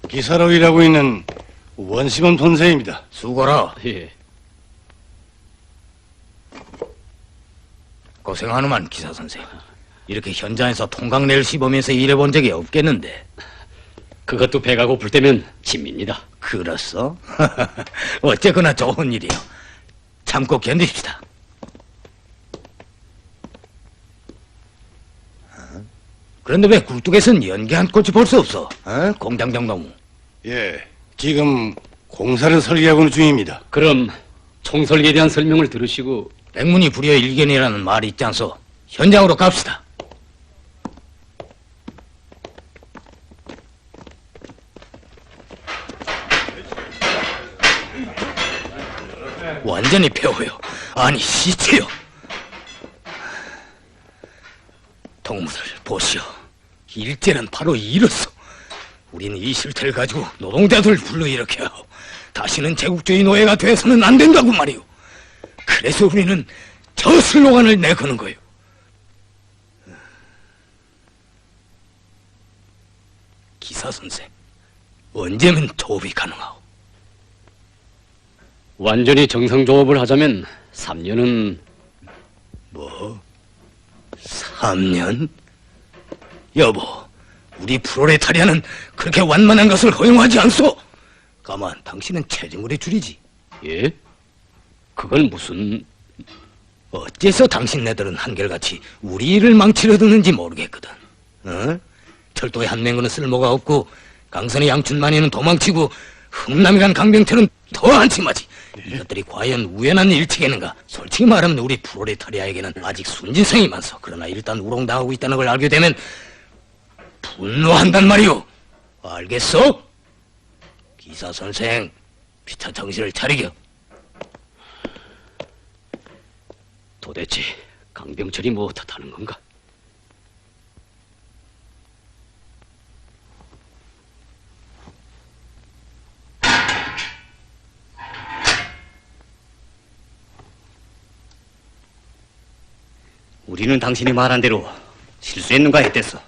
기사로 일하고 있는 원시범 선생입니다. 수고라. 예. 고생하는만 기사 선생. 이렇게 현장에서 통강내를 씹으면서 일해본 적이 없겠는데. 그것도 배가 고플 때면 짐입니다. 그렇소? 어쨌거나 좋은 일이요. 참고 견디십시다. 그런데 왜 굴뚝에선 연기한 꽃이 볼 수 없어? 공장장동무. 예, 지금 공사를 설계하고 있는 중입니다. 그럼 총설계에 대한 설명을 들으시고 백문이 불여일견이라는 말이 있지 않소? 현장으로 갑시다. 완전히 폐허요. 아니 시체요. 동무들 보시오. 일제는 바로 이렇소. 우리는 이 실태를 가지고 노동자들을 불러일으켜야 하고 다시는 제국주의 노예가 돼서는 안 된다고 말이오. 그래서 우리는 저 슬로건을 내거는 거요. 기사 선생, 언제면 조업이 가능하오? 완전히 정상조업을 하자면 3년은... 뭐? 3년? 여보, 우리 프로레타리아는 그렇게 완만한 것을 허용하지 않소. 가만, 당신은 체증물의 줄이지. 예? 그건 무슨... 어째서 당신네들은 한결같이 우리 일을 망치려 드는지 모르겠거든. 어? 철도의 한맹군은 쓸모가 없고 강선의 양춘만이는 도망치고 흥남이란 강병철은 더 한심하지. 이것들이 과연 우연한 일치겠는가? 솔직히 말하면 우리 프로레타리아에게는 아직 순진성이 많소. 그러나 일단 우롱당하고 있다는 걸 알게 되면 분노한단 말이오. 알겠어? 기사 선생, 피차 정신을 차리겨. 도대체 강병철이 뭐 탓하는 건가? 우리는 당신이 말한 대로 실수했는가 했댔어.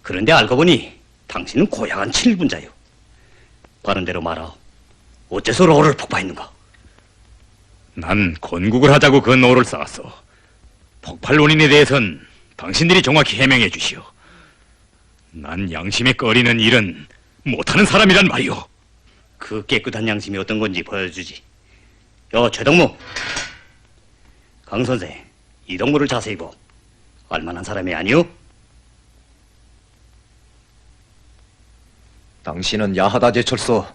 그런데 알고 보니 당신은 고향한 친일분자요. 바른 대로 말하오. 어째서 로를 폭파했는가? 난 건국을 하자고 그 노를 쌓았어. 폭발 원인에 대해선 당신들이 정확히 해명해 주시오. 난 양심에 꺼리는 일은 못하는 사람이란 말이오. 그 깨끗한 양심이 어떤 건지 보여주지. 최동무, 강 선생, 이 동무를 자세히 보. 알만한 사람이 아니오? 당신은 야하다 제철소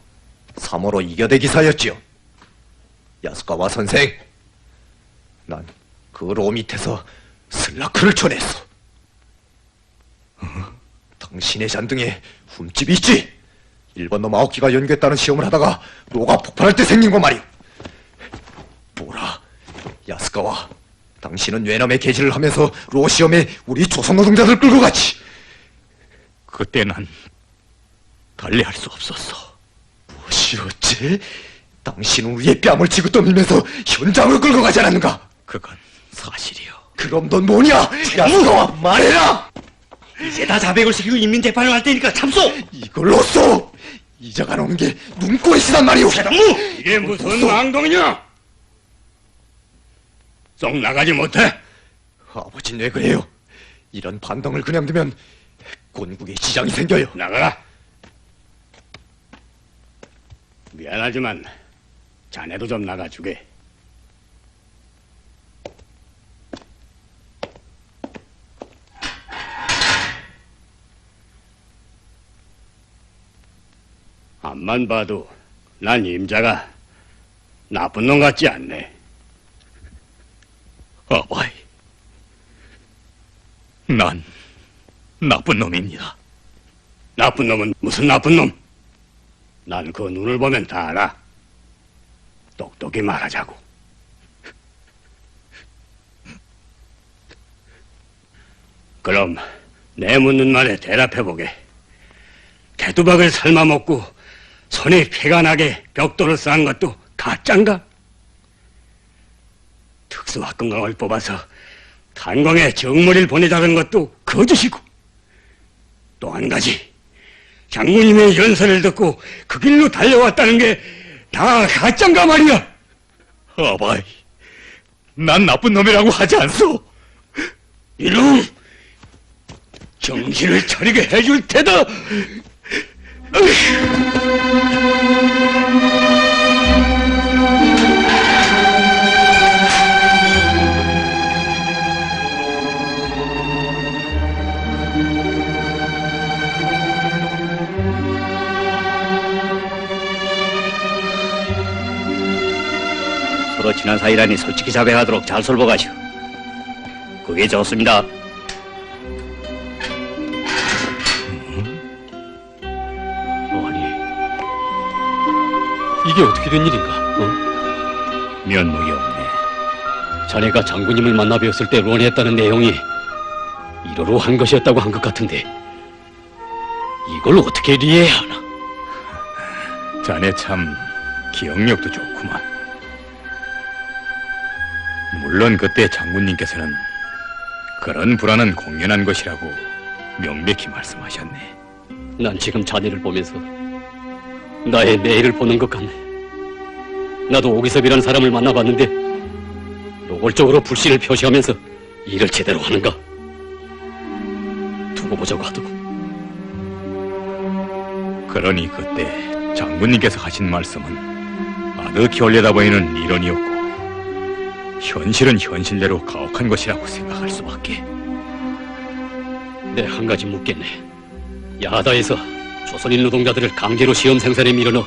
3호로 이겨대 기사였지요. 야스카와 선생, 난 그 로 밑에서 슬라크를 쳐냈어. 당신의 잔등에 흠집이 있지? 일본 놈 9기가 연구했다는 시험을 하다가 로가 폭발할 때 생긴 거 말이오. 보라, 야스카와, 당신은 외남의 계지를 하면서 로 시험에 우리 조선 노동자들 끌고 갔지. 그때 난 달리할 수 없었어. 무엇이 어째? 당신은 우리의 뺨을 쥐고 떠밀면서 현장으로 끌고 가지 않았는가? 그건 사실이요. 그럼 넌 뭐냐? 야스카와, 말해라! 이제 다 자백을 시키고 인민재판을 할 테니까 참소! 이걸로써 이자가 나오는 게 눈꼴이시단 말이오. 최동무! 이게 무슨 왕동이냐? 썩 나가지 못해? 아버진 왜 그래요? 이런 반동을 그냥 두면 곤국에 지장이 생겨요. 나가라. 미안하지만 자네도 좀 나가주게. 앞만 봐도 난 임자가 나쁜 놈 같지 않네. 아바이, 난 나쁜 놈입니다. 나쁜 놈은 무슨 나쁜 놈? 난 그 눈을 보면 다 알아. 똑똑히 말하자고. 그럼 내 묻는 말에 대답해보게. 개두박을 삶아먹고 손에 피가 나게 벽돌을 쌓은 것도 가짠가? 특수학금강을 뽑아서 탄광에 정머리를 보내자는 것도 거짓이고, 또 한 가지, 장군님의 연설을 듣고 그 길로 달려왔다는 게 다 가짠가 말이야. 아바이, 난 나쁜 놈이라고 하지 않소. 이놈, 정신을 차리게 해줄 테다. 서로 친한 사이라니 솔직히 자백하도록 잘 솔보가시오. 그게 좋습니다. 아니, 이게 어떻게 된 일인가? 면목이 없네. 자네가 장군님을 만나 뵈었을 때 론했다는 내용이 이러로 한 것이었다고 한 것 같은데 이걸 어떻게 이해해야 하나? 자네 참 기억력도 좋구만. 물론 그때 장군님께서는 그런 불안은 공연한 것이라고 명백히 말씀하셨네. 난 지금 자네를 보면서 나의 내일을 보는 것 같네. 나도 오기섭이라는 사람을 만나봤는데 노골적으로 불신을 표시하면서 일을 제대로 하는가 두고 보자고 하더고. 그러니 그때 장군님께서 하신 말씀은 아득히 올려다 보이는 이론이었고 현실은 현실대로 가혹한 것이라고 생각할 수밖에. 내 한 가지 묻겠네. 야하다에서 조선인 노동자들을 강제로 시험 생산에 밀어넣어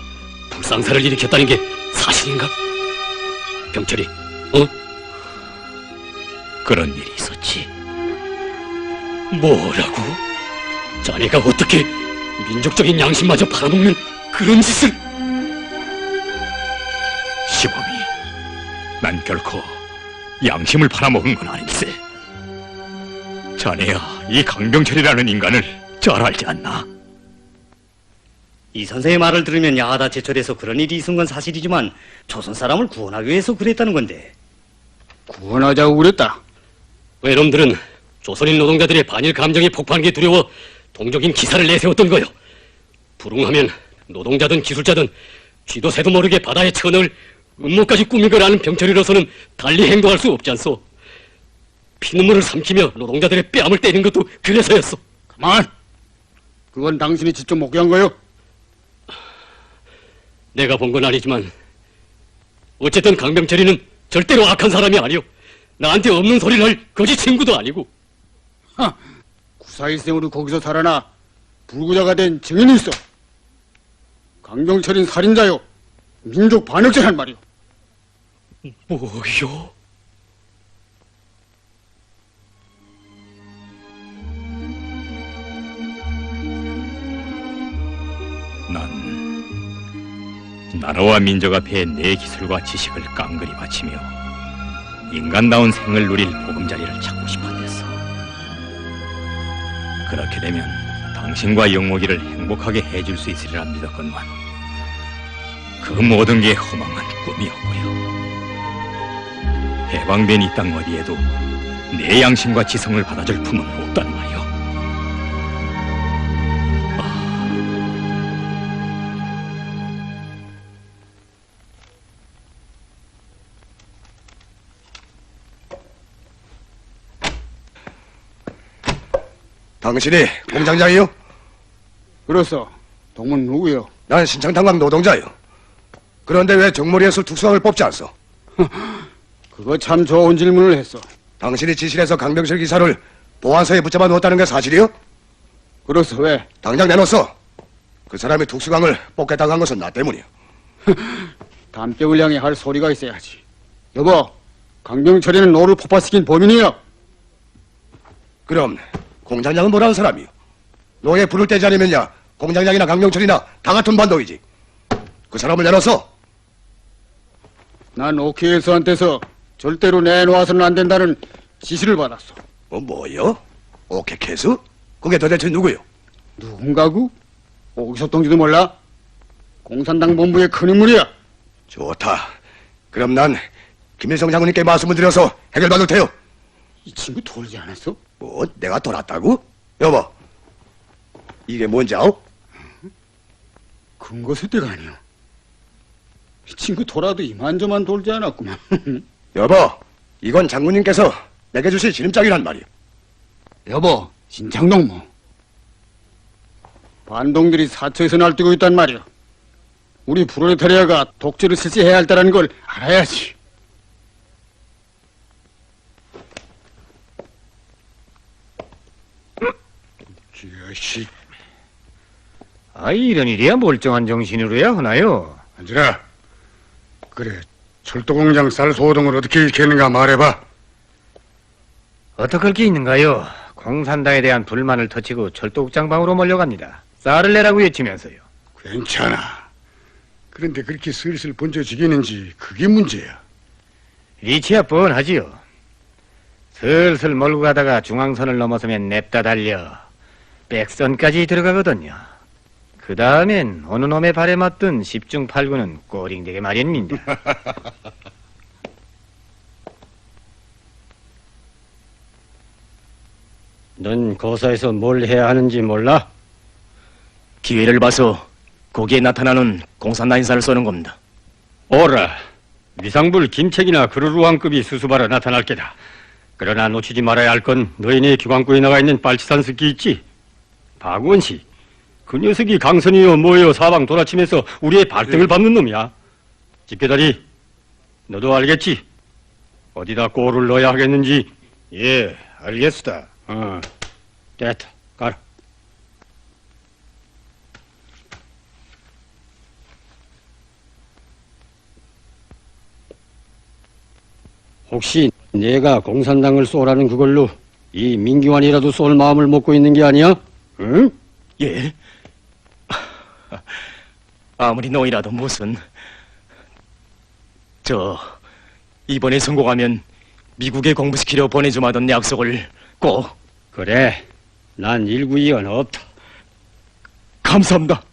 불상사를 일으켰다는 게 사실인가? 병철이, 그런 일이 있었지. 뭐라고? 자네가 어떻게 민족적인 양심마저 팔아먹는 그런 짓을? 시범이, 난 결코 양심을 팔아먹은 건 아닐세. 자네야 이 강병철이라는 인간을 잘 알지 않나? 이 선생의 말을 들으면 야하다 제철에서 그런 일이 있은 건 사실이지만 조선 사람을 구원하기 위해서 그랬다는 건데. 구원하자고 그랬다. 외놈들은 조선인 노동자들의 반일 감정이 폭발하는 게 두려워 동적인 기사를 내세웠던 거요. 불응하면 노동자든 기술자든 쥐도 새도 모르게 바다에 쳐넣을 음모까지 꾸민 걸 아는 병철이로서는 달리 행동할 수 없지 않소. 피눈물을 삼키며 노동자들의 뺨을 때리는 것도 그래서였어. 그만! 그건 당신이 직접 목격한 거요. 내가 본 건 아니지만 어쨌든 강병철이는 절대로 악한 사람이 아니오. 나한테 없는 소리를 할 거짓 친구도 아니고. 하! 구사일생으로 거기서 살아나 불구자가 된 증인이 있어. 강병철인 살인자요. 민족 반역죄란 말이오. 뭐요? 난 나라와 민족 앞에 내 기술과 지식을 깡그리 바치며 인간다운 생을 누릴 보금자리를 찾고 싶었댔어. 그렇게 되면 당신과 영목이를 행복하게 해줄 수 있으리라 믿었건만 그 모든 게 허망한 꿈이었고요. 해방된 이 땅 어디에도 내 양심과 지성을 받아줄 품은 없단 말이오. 당신이 공장장이요? 그렇소. 동문 누구요? 난 신창탄광 노동자요. 그런데 왜 정모리에서 특수왕을 뽑지 않소? 그거 참 좋은 질문을 했어. 당신이 지실해서 강병철 기사를 보안소에 붙잡아 놓았다는 게 사실이요? 그렇소. 왜? 당장 내놓소. 그 사람이 특수강을 뽑겠다고 한 것은 나 때문이요. 담백을 향해 할 소리가 있어야지. 여보, 강병철이는 너를 폭파시킨 범인이야. 그럼 공장장은 뭐라는 사람이요? 노예 불을 떼지 않으면야 공장장이나 강병철이나 다 같은 반동이지. 그 사람을 내놓소. 난 오케이에서한테서 절대로 내놓아서는 안 된다는 지시를 받았어. 뭐요? 오케이 캐스? 그게 도대체 누구요? 누군가고? 오기섭 동지도 몰라? 공산당 본부의 큰 인물이야. 좋다. 그럼 난 김일성 장군님께 말씀을 드려서 해결받을 테요. 이 친구 돌지 않았어? 뭐 내가 돌았다고? 여보, 이게 뭔지 아오? 근거 세대가 아니오. 이 친구 돌아도 이만저만 돌지 않았구만. 여보, 이건 장군님께서 내게 주실 지름장이란 말이오. 여보, 신창동무. 반동들이 사처에서 날뛰고 있단 말이오. 우리 프롤레타리아가 독재를 실시해야 할 때라는 걸 알아야지. 자식. 이런 일이야 멀쩡한 정신으로야 하나요? 앉으라. 그래, 철도공장 쌀 소동을 어떻게 일으켰는가 말해봐. 어떡할 게 있는가요? 공산당에 대한 불만을 터치고 철도국장방으로 몰려갑니다. 쌀을 내라고 외치면서요. 괜찮아. 그런데 그렇게 슬슬 번져지겠는지 그게 문제야. 리치야 뻔하지요. 슬슬 몰고 가다가 중앙선을 넘어서면 냅다 달려 백선까지 들어가거든요. 그 다음엔 어느 놈의 발에 맞든 10중 8구는 꼬링되게 마련입니다. 넌 거사에서 뭘 해야 하는지 몰라? 기회를 봐서 거기에 나타나는 공산당 인사를 쏘는 겁니다. 오라, 위상불 김책이나 그르루왕급이 수수바라 나타날 게다. 그러나 놓치지 말아야 할 건 너희네 기관구에 나가 있는 빨치산 습기 있지? 박원씨, 그 녀석이 강선이요 뭐요 사방 돌아치면서 우리의 발등을 밟는 놈이야. 집게다리, 너도 알겠지? 어디다 골을 넣어야 하겠는지. 예, 알겠수다. 됐다, 가라. 혹시 내가 공산당을 쏘라는 그걸로 이 민기환이라도 쏠 마음을 먹고 있는 게 아니야? 응? 예. 아무리 너희라도 무슨 이번에 성공하면 미국에 공부시키려 보내주마 하던 약속을 꼭. 그래, 난 일구이언 없다. 감사합니다.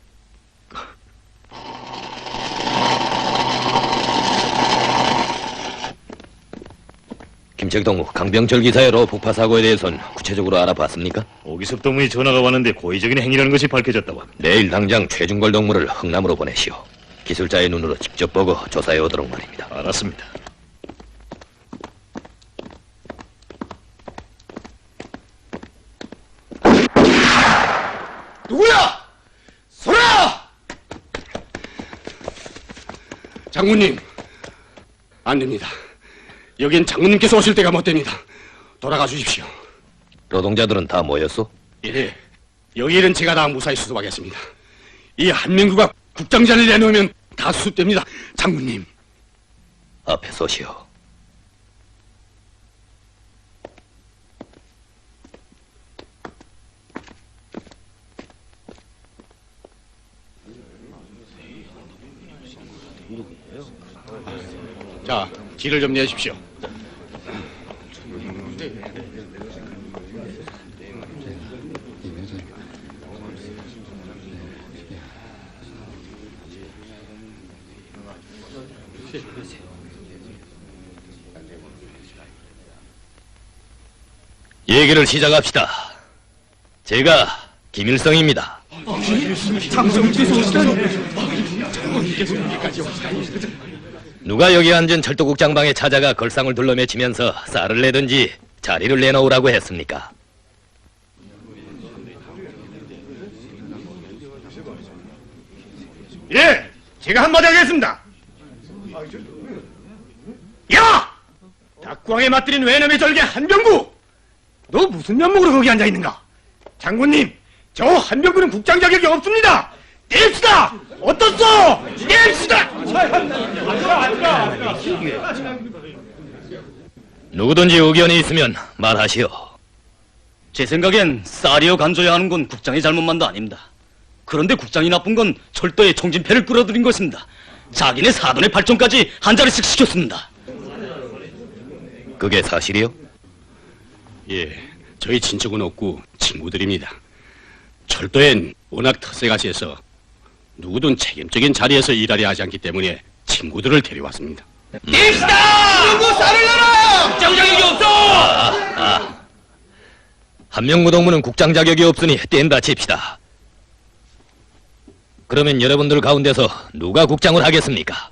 김책동 강병철 기사의 로 폭파 사고에 대해선 구체적으로 알아봤습니까? 오기섭 동문이 전화가 왔는데 고의적인 행위라는 것이 밝혀졌다고 합니다. 내일 당장 최중걸 동무를 흥남으로 보내시오. 기술자의 눈으로 직접 보고 조사해 오도록 말입니다. 알았습니다. 누구야? 소라! 장군님, 안 됩니다. 여긴 장군님께서 오실 때가 못 됩니다. 돌아가 주십시오. 노동자들은 다 모였소? 예, 여기 일은 제가 다 무사히 수습하겠습니다. 이 한민구가 국장자를 내놓으면 다 수습됩니다. 장군님. 앞에 서시오. 자, 길을 좀 내십시오. 얘기를 시작합시다. 제가 김일성입니다. 누가 여기 앉은 철도국장방에 찾아가 걸상을 둘러매치면서 쌀을 내든지 자리를 내놓으라고 했습니까? 예, 제가 한마디 하겠습니다. 야! 닭광에 맞들인 외놈의 절개 한병구! 너 무슨 면목으로 거기 앉아있는가? 장군님, 저 한병구는 국장 자격이 없습니다! 뗍시다! 어떻소? 뗍시다! 누구든지 의견이 있으면 말하시오. 제 생각엔 쌀이어 간줘야 하는 건 국장의 잘못만도 아닙니다. 그런데 국장이 나쁜 건 철도에 총진패를 끌어들인 것입니다. 자기네 사돈의 발전까지 한 자리씩 시켰습니다. 그게 사실이요? 예, 저희 친척은 없고 친구들입니다. 철도엔 워낙 텃세가 세서 누구든 책임적인 자리에서 일하려 하지 않기 때문에 친구들을 데려왔습니다. 한명구 동무는 국장 자격이 없으니 뗀다 칩시다. 그러면 여러분들 가운데서 누가 국장을 하겠습니까?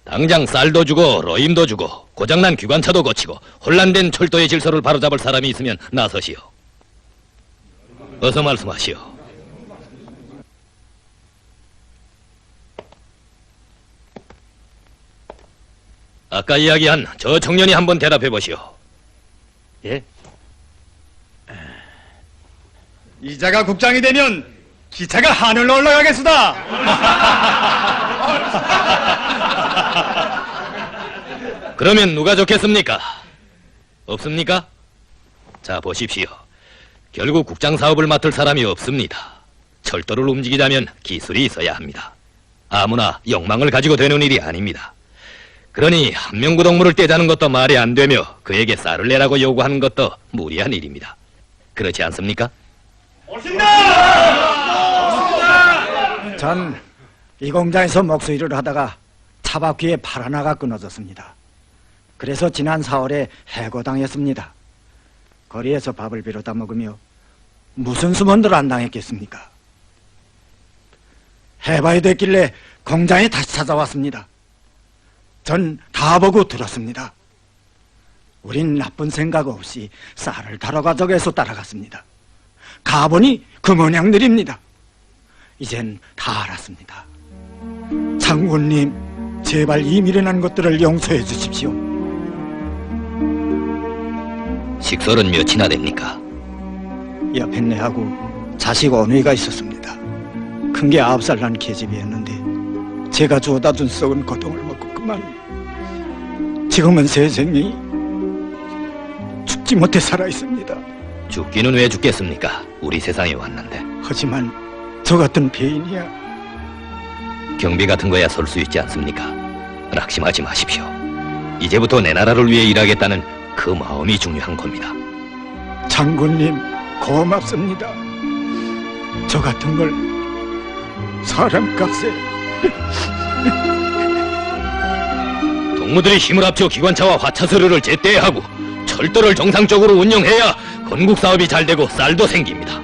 당장 쌀도 주고 로임도 주고 고장난 기관차도 고치고 혼란된 철도의 질서를 바로잡을 사람이 있으면 나서시오. 어서 말씀하시오. 아까 이야기한 저 청년이 한번 대답해 보시오. 예? 이자가 국장이 되면 기차가 하늘로 올라가겠수다. 그러면 누가 좋겠습니까? 없습니까? 자, 보십시오. 결국 국장 사업을 맡을 사람이 없습니다. 철도를 움직이자면 기술이 있어야 합니다. 아무나 욕망을 가지고 되는 일이 아닙니다. 그러니 한명구 동무를 떼자는 것도 말이 안 되며 그에게 쌀을 내라고 요구하는 것도 무리한 일입니다. 그렇지 않습니까? 전 이 공장에서 목수일을 하다가 차바퀴에 팔 하나가 끊어졌습니다. 그래서 지난 4월에 해고당했습니다. 거리에서 밥을 빌어다 먹으며 무슨 수먼들 안 당했겠습니까? 해봐야 됐길래 공장에 다시 찾아왔습니다. 전 다 보고 들었습니다. 우린 나쁜 생각 없이 쌀을 타러 가자고 해서 따라갔습니다. 가보니 그 모양들입니다. 이젠 다 알았습니다. 장군님, 제발 이 미련한 것들을 용서해 주십시오. 식솔은 몇이나 됩니까? 옆에 내하고 자식 언니가 있었습니다. 큰 게 9살 난 계집이었는데 제가 주워다 준 썩은 고통을 먹고 그만. 지금은 세상이 죽지 못해 살아 있습니다. 죽기는 왜 죽겠습니까? 우리 세상에 왔는데. 하지만 저 같은 배인이야. 경비 같은 거야 설 수 있지 않습니까? 낙심하지 마십시오. 이제부터 내 나라를 위해 일하겠다는 그 마음이 중요한 겁니다. 장군님, 고맙습니다. 저 같은 걸 사람값에. 동무들이 힘을 합쳐 기관차와 화차서류를 제때하고 철도를 정상적으로 운영해야 건국 사업이 잘 되고 쌀도 생깁니다.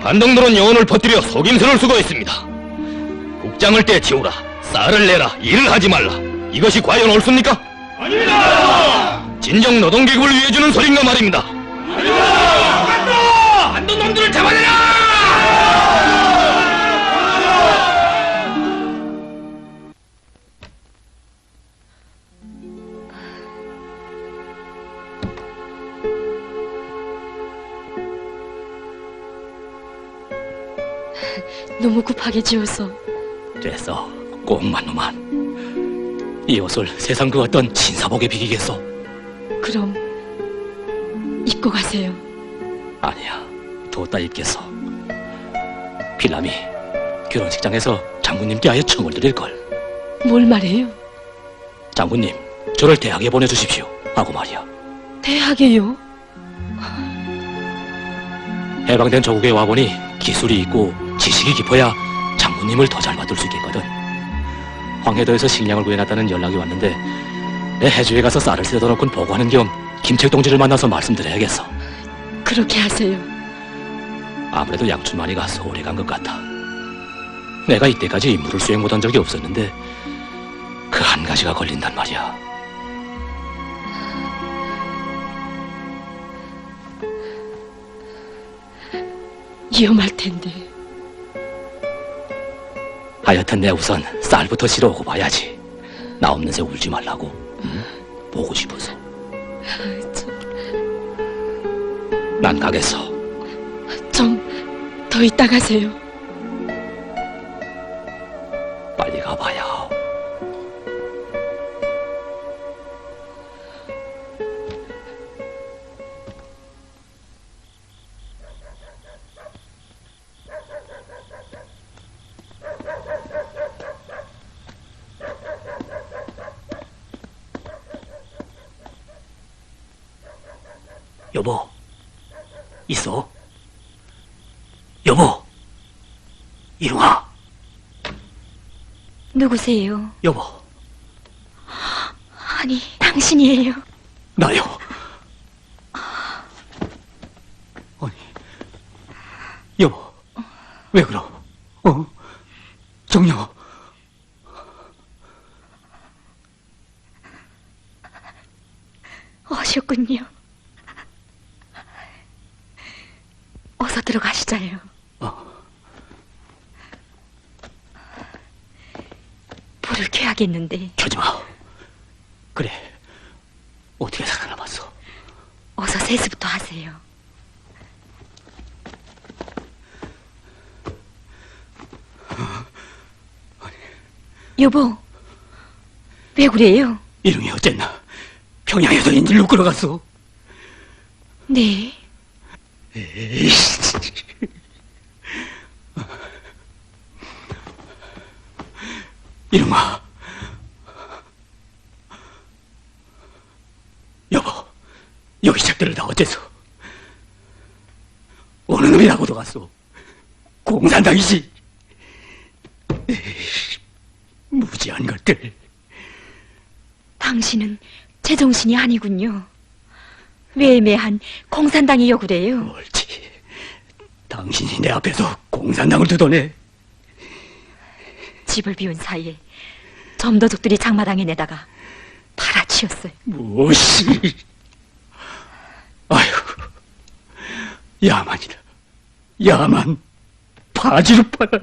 반동들은 여론을 퍼뜨려 속임수를 쓰고 있습니다. 국장을 떼치우라, 쌀을 내라, 일을 하지 말라. 이것이 과연 옳습니까? 아닙니다! 진정 노동계급을 위해 주는 소린가 말입니다. 아닙니다! 한돈 놈들을 잡아내라! 너무 급하게 지어서. 됐어. 꽁만 놈만. 이 옷을 세상 그 어떤 신사복에 비기겠어? 그럼 입고 가세요. 아니야. 뒀다 입겠어. 필람이 결혼식장에서 장군님께 아예 청을 드릴걸. 뭘 말해요? 장군님, 저를 대학에 보내주십시오. 하고 말이야. 대학에요? 해방된 조국에 와보니 기술이 있고 지식이 깊어야 장군님을 더 잘 받을 수 있겠거든. 황해도에서 식량을 구해놨다는 연락이 왔는데 내 해주에 가서 쌀을 뜯어 놓고 보고하는 겸 김책 동지를 만나서 말씀드려야겠어. 그렇게 하세요. 아무래도 양춘만이가 서울에 간 것 같아. 내가 이때까지 임무를 수행 못한 적이 없었는데 그 한 가지가 걸린단 말이야. 위험할 텐데. 하여튼 내 우선 쌀부터 실어오고 봐야지. 나 없는 새 울지 말라고. 응? 보고 싶어서. 난 가겠어. 좀 더 있다 가세요. 빨리 가봐야. 여보, 있어? 여보, 이리 와. 누구세요? 여보, 아니, 당신이에요. 나요. 아니, 여보, 왜 그러? 종료. 오셨군요. 어서 들어가시자요. 불을 켜야겠는데. 켜지 마. 그래. 어떻게 살아남았어? 어서 세수부터 하세요. 여보, 왜 그래요? 이름이 어쨌나? 평양에서 인질로 끌어갔어. 네. 에이씨. 이름아. 여보, 여기 책들을 다 어째서? 어느 놈이라고도 갔어? 공산당이지. 에이씨, 무지한 것들. 당신은 제정신이 아니군요. 외매한 공산당이여 그래요. 옳지. 당신이 내 앞에서 공산당을 두더네. 집을 비운 사이에 점도족들이 장마당에 내다가 팔아치웠어요. 무엇이? 아휴, 야만이다. 야만. 바지로 팔아.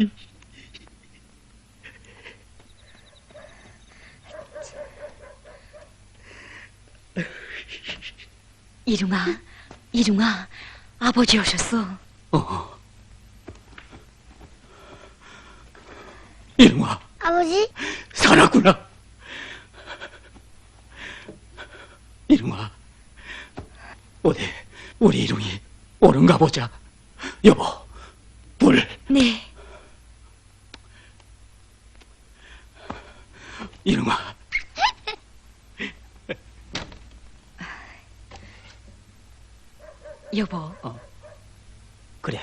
이룽아, 아버지 오셨어. 이름아, 아버지? 살았구나. 이름아, 어디 우리 이름이 옳은가 보자. 여보, 불. 네. 이름아. 여보, 그래,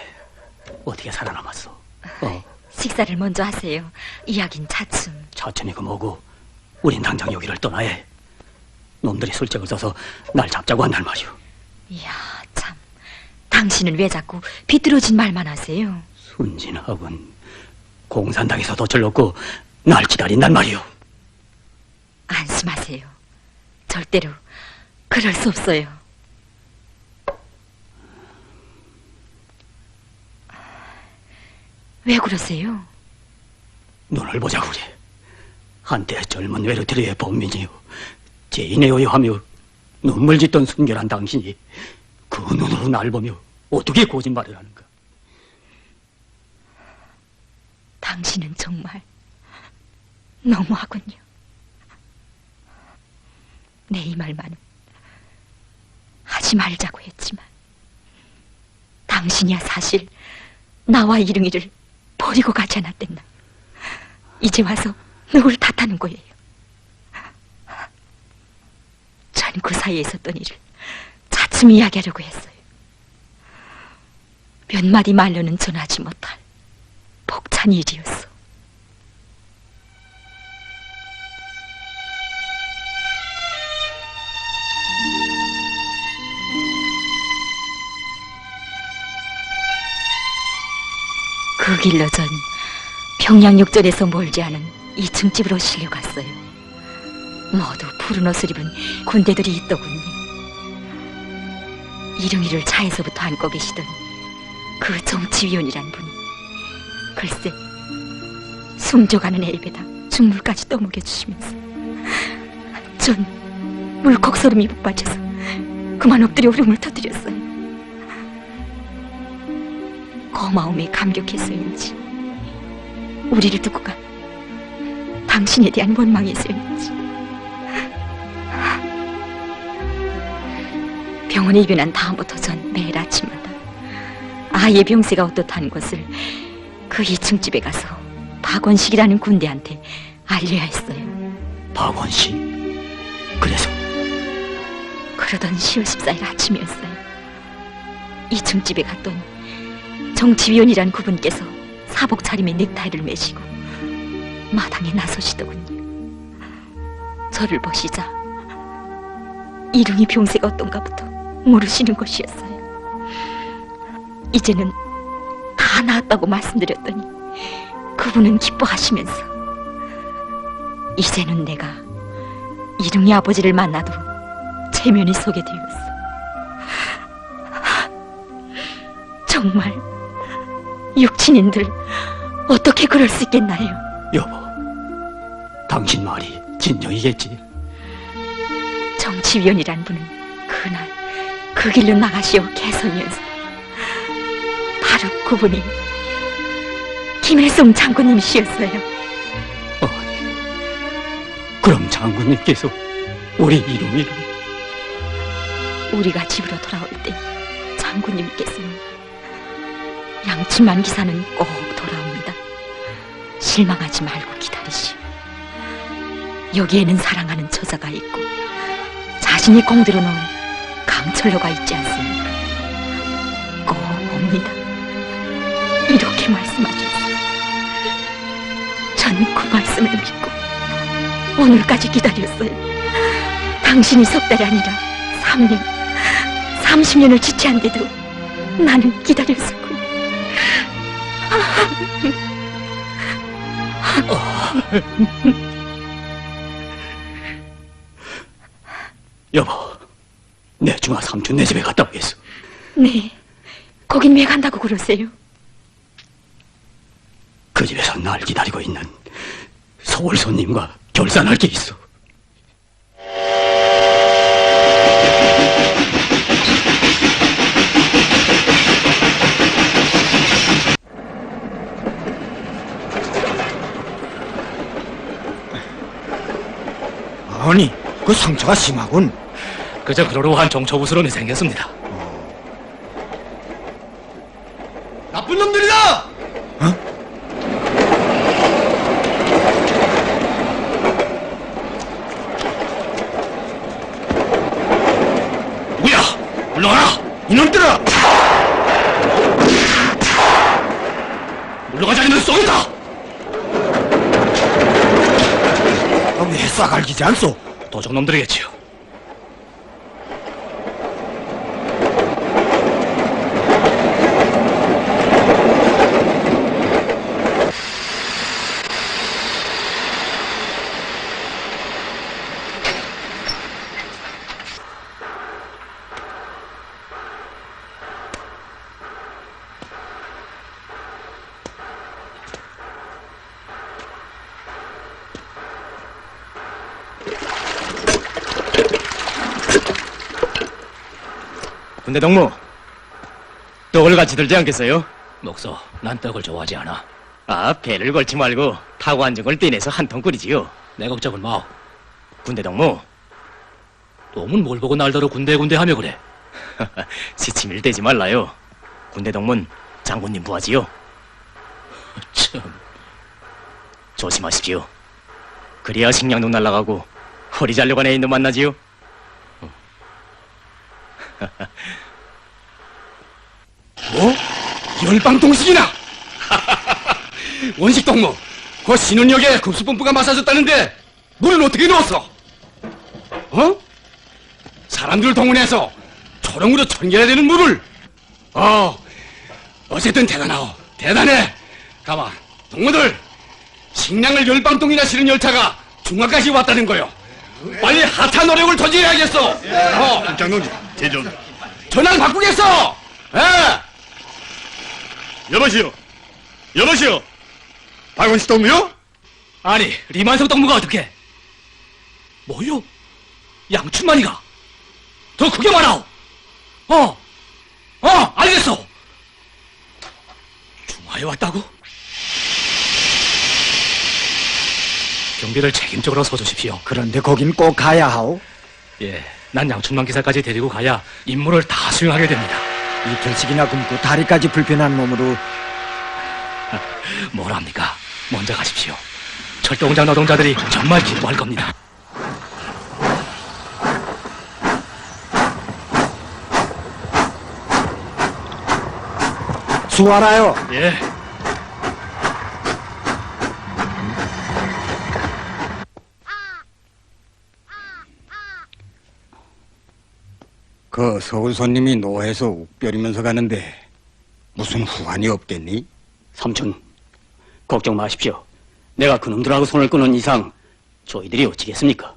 어떻게 살아남았어? 식사를 먼저 하세요. 이야긴 차츰. 차츰이고 뭐고, 우린 당장 여기를 떠나야 해. 놈들이 술책을 써서 날 잡자고 한단 말이오. 이야, 참. 당신은 왜 자꾸 비뚤어진 말만 하세요? 순진하군. 공산당에서 덫을 놓고 날 기다린단 말이오. 안심하세요. 절대로 그럴 수 없어요. 왜 그러세요? 눈을 보자고 그래. 한때 젊은 외로트리의 범민이요, 죄인의 여여하며 눈물 짓던 순결한 당신이 그 눈으로 날 보며 어떻게 거짓말을 하는가. 당신은 정말 너무하군요. 내 이 말만은 하지 말자고 했지만 당신이야 사실 나와 이릉이를 버리고 가지 않았댔나. 이제 와서 누굴 탓하는 거예요. 전 그 사이에 있었던 일을 차츰 이야기하려고 했어요. 몇 마디 말로는 전하지 못할 벅찬 일이었어. 그 길로 전 평양역전에서 멀지 않은 2층 집으로 실려갔어요. 모두 푸른 옷을 입은 군대들이 있더군요. 이릉이를 차에서부터 안고 계시던 그 정치위원이란 분이 글쎄 숨져가는 애입에다 죽물까지 떠먹여주시면서 전 물컥 소름이 북받쳐서 그만 엎드려 울음을 터뜨렸어요. 고마움에 감격해서인지 우리를 두고 간 당신에 대한 원망에서인지 병원에 입원한 다음부터 전 매일 아침마다 아이의 병세가 어떻다는 것을 그 2층 집에 가서 박원식이라는 군대한테 알려야 했어요. 박원식? 그래서? 그러던 10월 14일 아침이었어요. 2층 집에 갔더니 정치위원이란 그분께서 사복 차림에 넥타이를 매시고 마당에 나서시더군요. 저를 보시자 이릉이 병세가 어떤가부터 물으시는 것이었어요. 이제는 다 나았다고 말씀드렸더니 그 그분은 기뻐하시면서 이제는 내가 이릉이 아버지를 만나도 체면이 서게 되었어. 정말 육친인들 어떻게 그럴 수 있겠나요? 여보, 당신 말이 진정이겠지? 정치위원이란 분은 그날 그 길로 나가시어 개선이어서 바로 그분이 김일성 장군님이시였어요. 그럼 장군님께서 우리 이름이를? 우리가 집으로 돌아올 때 장군님께서는 양춘만 기사는 꼭 돌아옵니다. 실망하지 말고 기다리시오. 여기에는 사랑하는 처자가 있고 자신이 공들여 놓은 강철로가 있지 않습니까? 꼭 옵니다. 이렇게 말씀하셨어요. 전 그 말씀을 믿고 오늘까지 기다렸어요. 당신이 석 달이 아니라 3년, 30년을 지체한데도 나는 기다렸었군요. 여보, 내 중아 삼촌 네 집에 갔다 오겠어. 네, 거긴 왜 간다고 그러세요? 그 집에서 날 기다리고 있는 서울 손님과 결산할 게 있어. 아니, 그 상처가 심하군. 그저 그러려한 정처부스럼이 생겼습니다. 나쁜 놈들이다! 누구야? 물러가라! 이놈들아! 물러가지 않으면 쏘겠다! 왜 쏴갈기지 않소? 도적놈들이겠지요. 군대 동무, 떡을 같이 들지 않겠어요? 목소, 난 떡을 좋아하지 않아. 아, 배를 걸지 말고 타고 앉은 걸 떼내서 한 통 끓이지요. 내 걱정은 마오. 군대 동무, 놈은 뭘 보고 날더러 군데 하며 그래. 시치미를 떼지 말라요. 군대 동문 장군님 부하지요. 참, 조심하십시오. 그래야 식량도 날아가고 허리 잘려간 애인도 만나지요. 뭐? 열방통식이나? 원식동무, 그 신혼역에 급수펌프가 맞아졌다는데 물은 어떻게 넣었어? 어? 사람들 동원해서 초롱으로 천개해야 되는 물을? 어쨌든 대단하오. 대단해. 가만, 동무들, 식량을 열방통이나 실은 열차가 중화까지 왔다는 거요. 빨리 하차 노력을 더해야겠어. 장동지, 제좀 전황 바꾸겠어. 예. 여보시오. 여보시오. 박원식 동무요? 아니, 리만석 동무가 어떻게? 뭐요? 양춘만이가? 더 크게 말하오. 알겠어. 중화에 왔다고? 경비를 책임적으로 서주십시오. 그런데 거긴 꼭 가야 하오. 예, 난 양춘만 기사까지 데리고 가야 임무를 다 수행하게 됩니다. 이틀씩이나 굶고 다리까지 불편한 몸으로. 뭐랍니까? 먼저 가십시오. 철도공장 노동자들이 정말 기뻐할 겁니다. 수고하라요. 예. 그 서울 손님이 노해서 욱별이면서 가는데 무슨 후환이 없겠니? 삼촌, 걱정 마십시오. 내가 그놈들하고 손을 끄는 이상 저희들이 어찌겠습니까?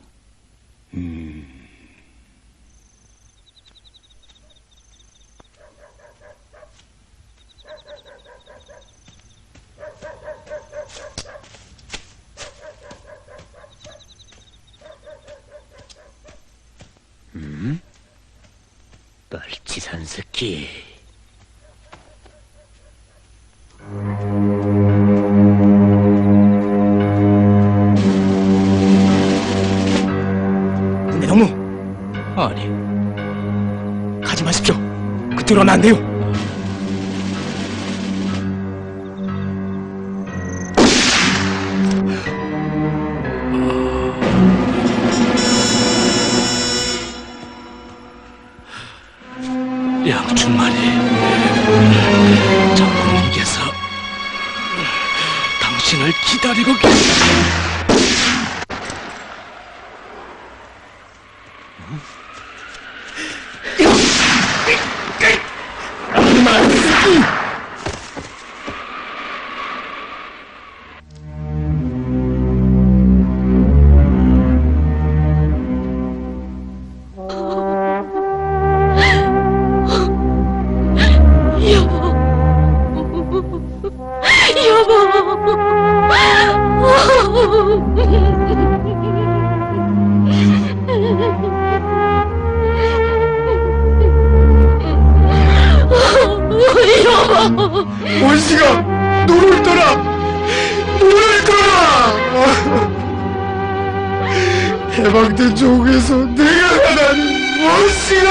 빨치산 새끼. 근데 너무 아니, 가지 마십시오. 그쪽으로 하면 안 돼요. 양춘만이 장군님께서 당신을 기다리고 원씨가 노를 떠라! 노를 떠라! 해방된 조국에서 내가 하나는 원씨가!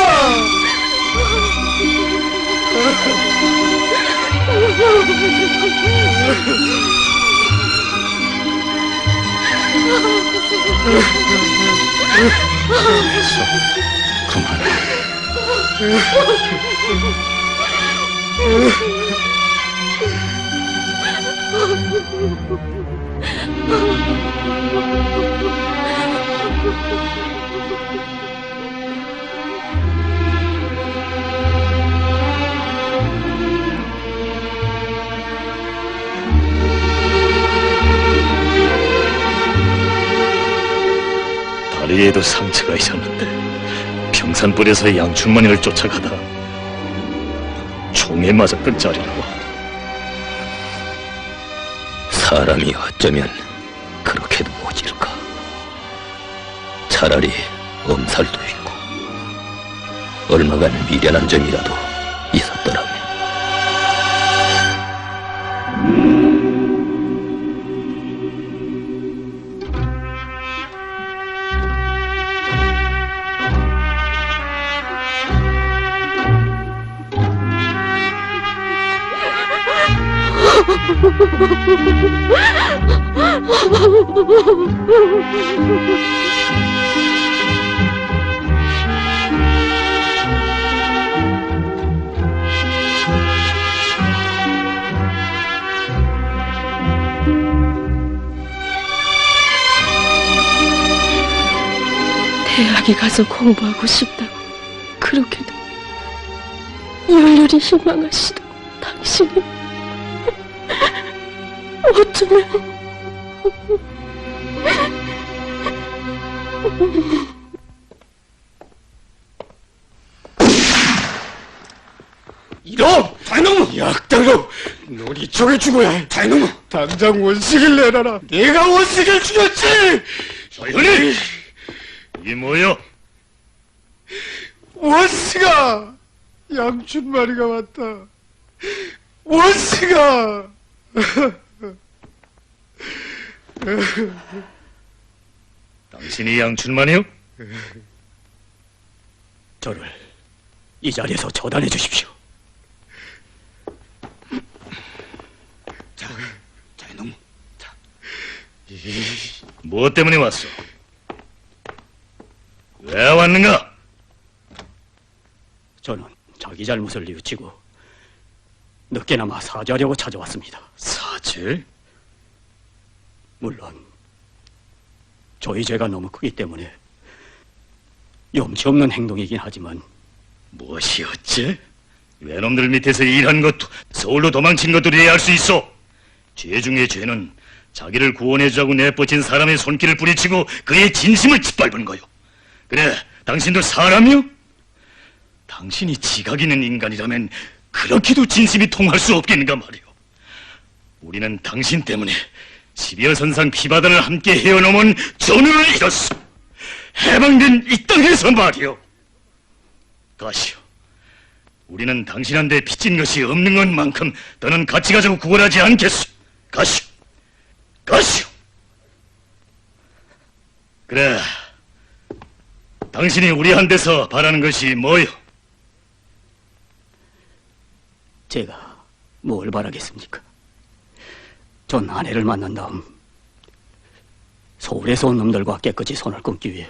다리에도 상처가 있었는데 평산불에서 양춘만이를 쫓아가다 총에 맞았던 자리라고. 사람이 어쩌면 그렇게도 모질까. 차라리 엄살도 있고 얼마간 미련한 점이라도 있었더라면. 대학에 가서 공부하고 싶다고 그렇게도 열렬히 희망하시던 당신이 어쩌면 이놈! 다이놈! 약당놈! 넌 이쪽에 죽어야 해. 다이놈! 당장 원식을 내놔라. 내가 원식을 죽였지! 조현이! 이게 뭐야? 원씨가! 양춘마리가 왔다. 원씨가! 당신이 양춘만이요? 저를 이 자리에서 처단해 주십시오. 자, 이놈. 무엇 때문에 왔어? 왜 왔는가? 저는 자기 잘못을 뉘우치고 늦게나마 사죄하려고 찾아왔습니다. 사죄? 물론 저희 죄가 너무 크기 때문에 염치 없는 행동이긴 하지만 무엇이 어째? 외놈들 밑에서 일한 것도 서울로 도망친 것도 이해할 수 있어. 죄 중에 죄는 자기를 구원해주자고 내뻗친 사람의 손길을 뿌리치고 그의 진심을 짓밟은 거요. 그래, 당신도 사람이요? 당신이 지각 있는 인간이라면 그렇게도 진심이 통할 수 없겠는가 말이오. 우리는 당신 때문에 12여 선상 피바다를 함께 헤어넘은 전우를 잃었소. 해방된 이 땅에서 말이오. 가시오. 우리는 당신한테 빚진 것이 없는 것만큼 더는 같이 가자고 구걸하지 않겠소. 가시오. 가시오. 그래. 당신이 우리한테서 바라는 것이 뭐요? 제가 뭘 바라겠습니까? 전 아내를 만난 다음 서울에서 온 놈들과 깨끗이 손을 끊기 위해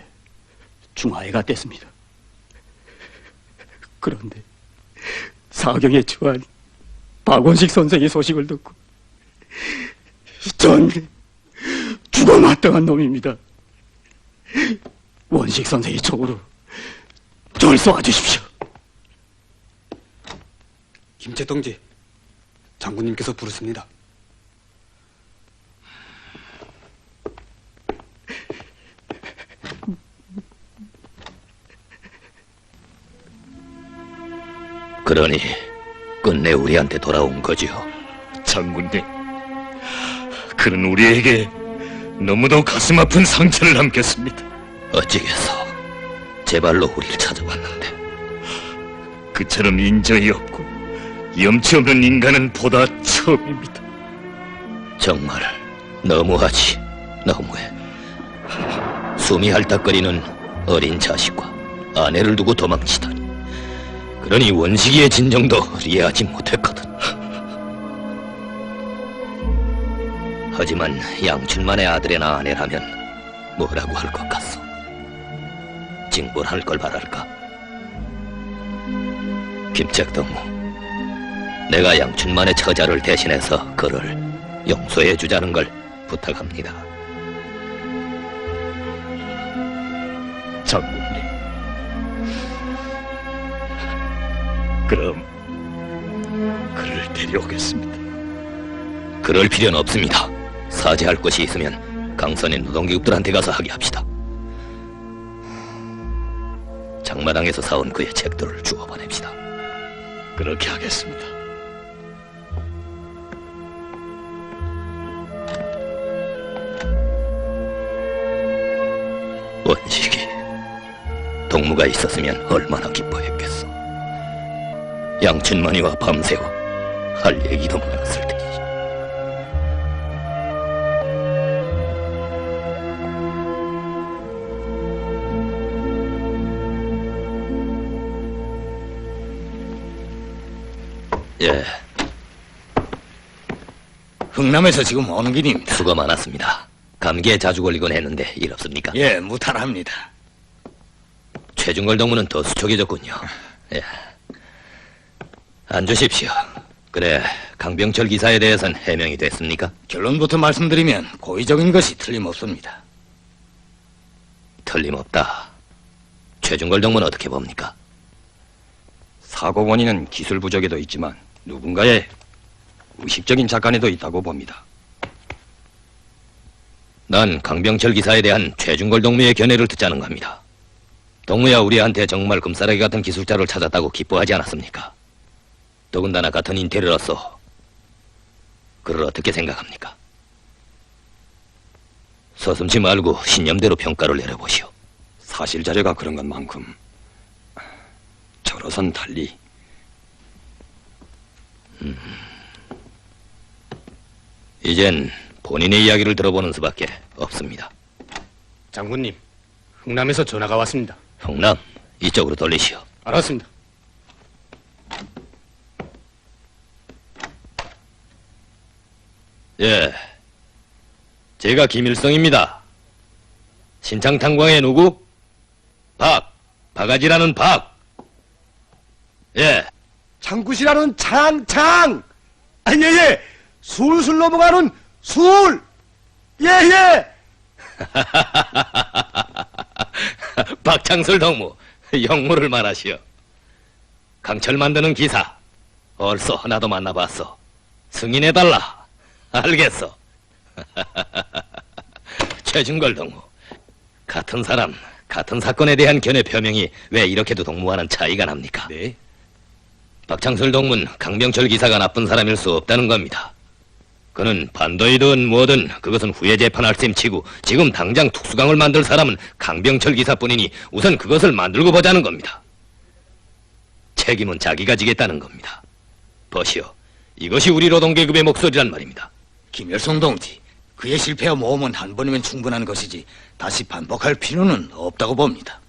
중화에 갔댔습니다. 그런데 사경에 처한 박원식 선생의 소식을 듣고 전 죽어마땅한 놈입니다. 원식 선생의 촉으로 절 쏘아주십시오. 김채 동지, 장군님께서 부르십니다. 그러니 끝내 우리한테 돌아온 거지요. 장군님, 그는 우리에게 너무도 가슴 아픈 상처를 남겼습니다. 어찌겠어. 제 발로 우리를 찾아왔는데 그처럼 인정이 없고 염치 없는 인간은 보다 처음입니다. 정말 너무하지. 너무해. 숨이 헐떡거리는 어린 자식과 아내를 두고 도망치다니. 그러니 원식이의 진정도 이해하지 못했거든. 하지만 양춘만의 아들이나 아내라면 뭐라고 할 것 같소? 징벌할 걸 바랄까? 김책동무, 내가 양춘만의 처자를 대신해서 그를 용서해 주자는 걸 부탁합니다. 장군님, 그럼 그를 데려오겠습니다. 그럴 필요는 없습니다. 사죄할 것이 있으면 강선의 노동기업들한테 가서 하게 합시다. 장마당에서 사온 그의 책들을 주워 보냅시다. 그렇게 하겠습니다. 원식이 동무가 있었으면 얼마나 기뻐했겠어. 양춘만이와 밤새워 할 얘기도 많았을 테지. 예. 흥남에서 지금 오는 길입니다. 수고 많았습니다. 감기에 자주 걸리곤 했는데 일 없습니까? 예, 무탈합니다. 최중걸 동무는 더 수척해졌군요. 예. 앉으십시오. 그래, 강병철 기사에 대해선 해명이 됐습니까? 결론부터 말씀드리면 고의적인 것이 틀림없습니다. 틀림없다. 최중걸 동무는 어떻게 봅니까? 사고 원인은 기술 부족에도 있지만 누군가의 의식적인 작간에도 있다고 봅니다. 난 강병철 기사에 대한 최중걸 동무의 견해를 듣자는 겁니다. 동무야 우리한테 정말 금싸라기 같은 기술자를 찾았다고 기뻐하지 않았습니까? 더군다나 같은 인테리어로서 그를 어떻게 생각합니까? 서슴지 말고 신념대로 평가를 내려보시오. 사실 자료가 그런 것만큼 저로선 달리 이젠 본인의 이야기를 들어보는 수밖에 없습니다. 장군님, 흥남에서 전화가 왔습니다. 흥남, 이쪽으로 돌리시오. 알았습니다. 예, 제가 김일성입니다. 신창탄광의 누구? 바가지라는 박. 예. 창굿이라는 창. 아니, 예. 술술 넘어가는 술. 예. 박창술 동무, 영무를 말하시오. 강철 만드는 기사, 얼쏘 하나도 만나봤어. 승인해달라. 알겠어. 최준걸 동무. 같은 사람, 같은 사건에 대한 견해 표명이 왜 이렇게도 동무와는 차이가 납니까? 네. 박창술 동문, 강병철 기사가 나쁜 사람일 수 없다는 겁니다. 그는 반도이든 뭐든 그것은 후에 재판할 셈 치고 지금 당장 특수강을 만들 사람은 강병철 기사뿐이니 우선 그것을 만들고 보자는 겁니다. 책임은 자기가 지겠다는 겁니다. 보시오. 이것이 우리 노동계급의 목소리란 말입니다. 김열성 동지, 그의 실패와 모험은 한 번이면 충분한 것이지 다시 반복할 필요는 없다고 봅니다.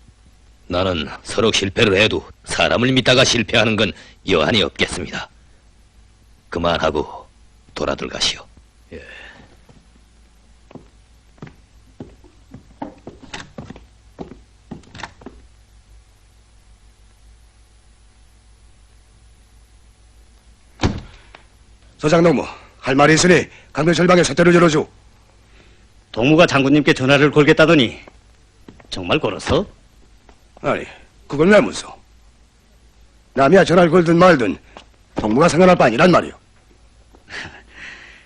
나는 서로 실패를 해도 사람을 믿다가 실패하는 건 여한이 없겠습니다. 그만하고 돌아들 가시오. 예. 서장동무, 할 말이 있으니 강병철 방에 쇠퇴를 열어줘. 동무가 장군님께 전화를 걸겠다더니 정말 걸었어? 아니, 그걸 왜 묻어? 남이야 전화를 걸든 말든 동무가 상관할 바 아니란 말이오.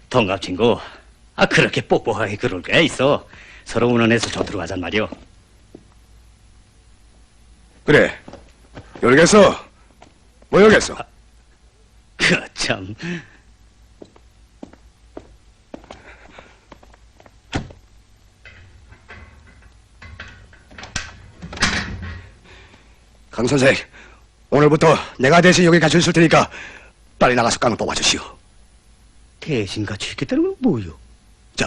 동갑 친구, 그렇게 뻑뻑하게 그럴 게 있어. 서로 운원해서 저들어 가잔 말이오. 그래, 열겠어. 뭐 열겠어? 참. 강 선생, 오늘부터 내가 대신 여기 갇혀 있을 테니까 빨리 나가서 깡을 뽑아주시오. 대신 같이 있겠다는 건 뭐요? 자,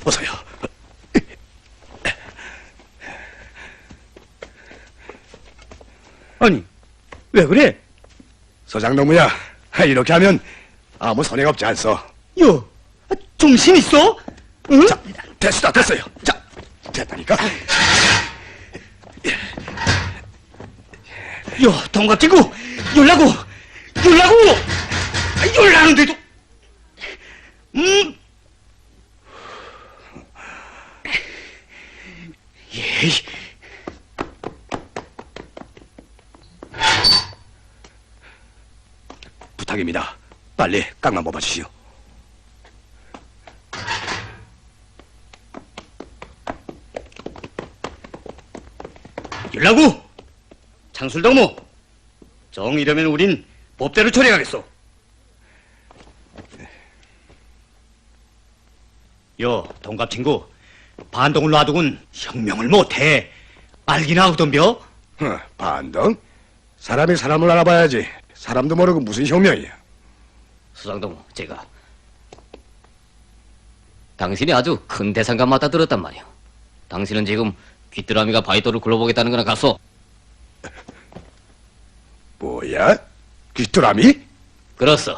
어서요. 아니, 왜 그래? 서장동무야, 이렇게 하면 아무 손해가 없지 않소. 요, 정신 있어? 응? 자, 됐어요. 자, 됐다니까. 요, 동갑 친구, 열라고! 열라는데도, 예이. 부탁입니다. 빨리 깡만 뽑아주시오. 열라고! 장술동무, 정 이러면 우린 법대로 처리하겠소. 요, 동갑 친구, 반동을 놔두곤 혁명을 못해. 알기나 하던벼? 반동? 사람이 사람을 알아봐야지. 사람도 모르고 무슨 혁명이야. 수장동무, 제가 당신이 아주 큰 대상감 맡아 들었단 말이오. 당신은 지금 귀뚜라미가 바이토를 굴러보겠다는 거나 같소. 뭐야? 귀뚜라미? 그렇소.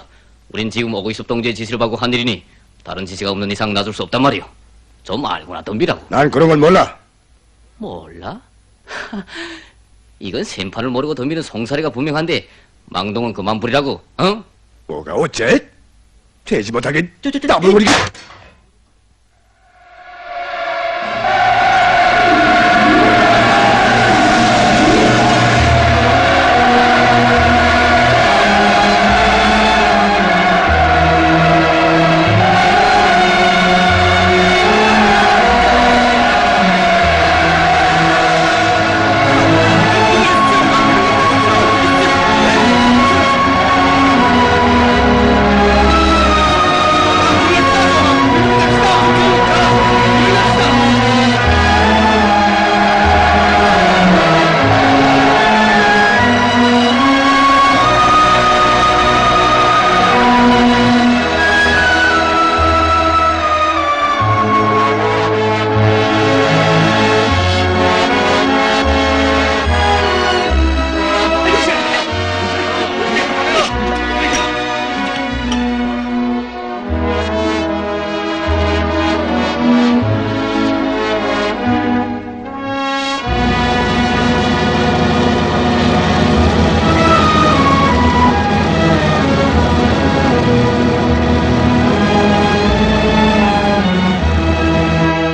우린 지금 오구이섭 동지의 지시를 받고 한 일이니 다른 지시가 없는 이상 놔줄 수 없단 말이오. 좀 알고나 덤비라고. 난 그런 건 몰라. 몰라? 이건 생판을 모르고 덤비는 송사리가 분명한데 망동은 그만 부리라고. 어? 뭐가 어째? 되지 못하게 나불거리기.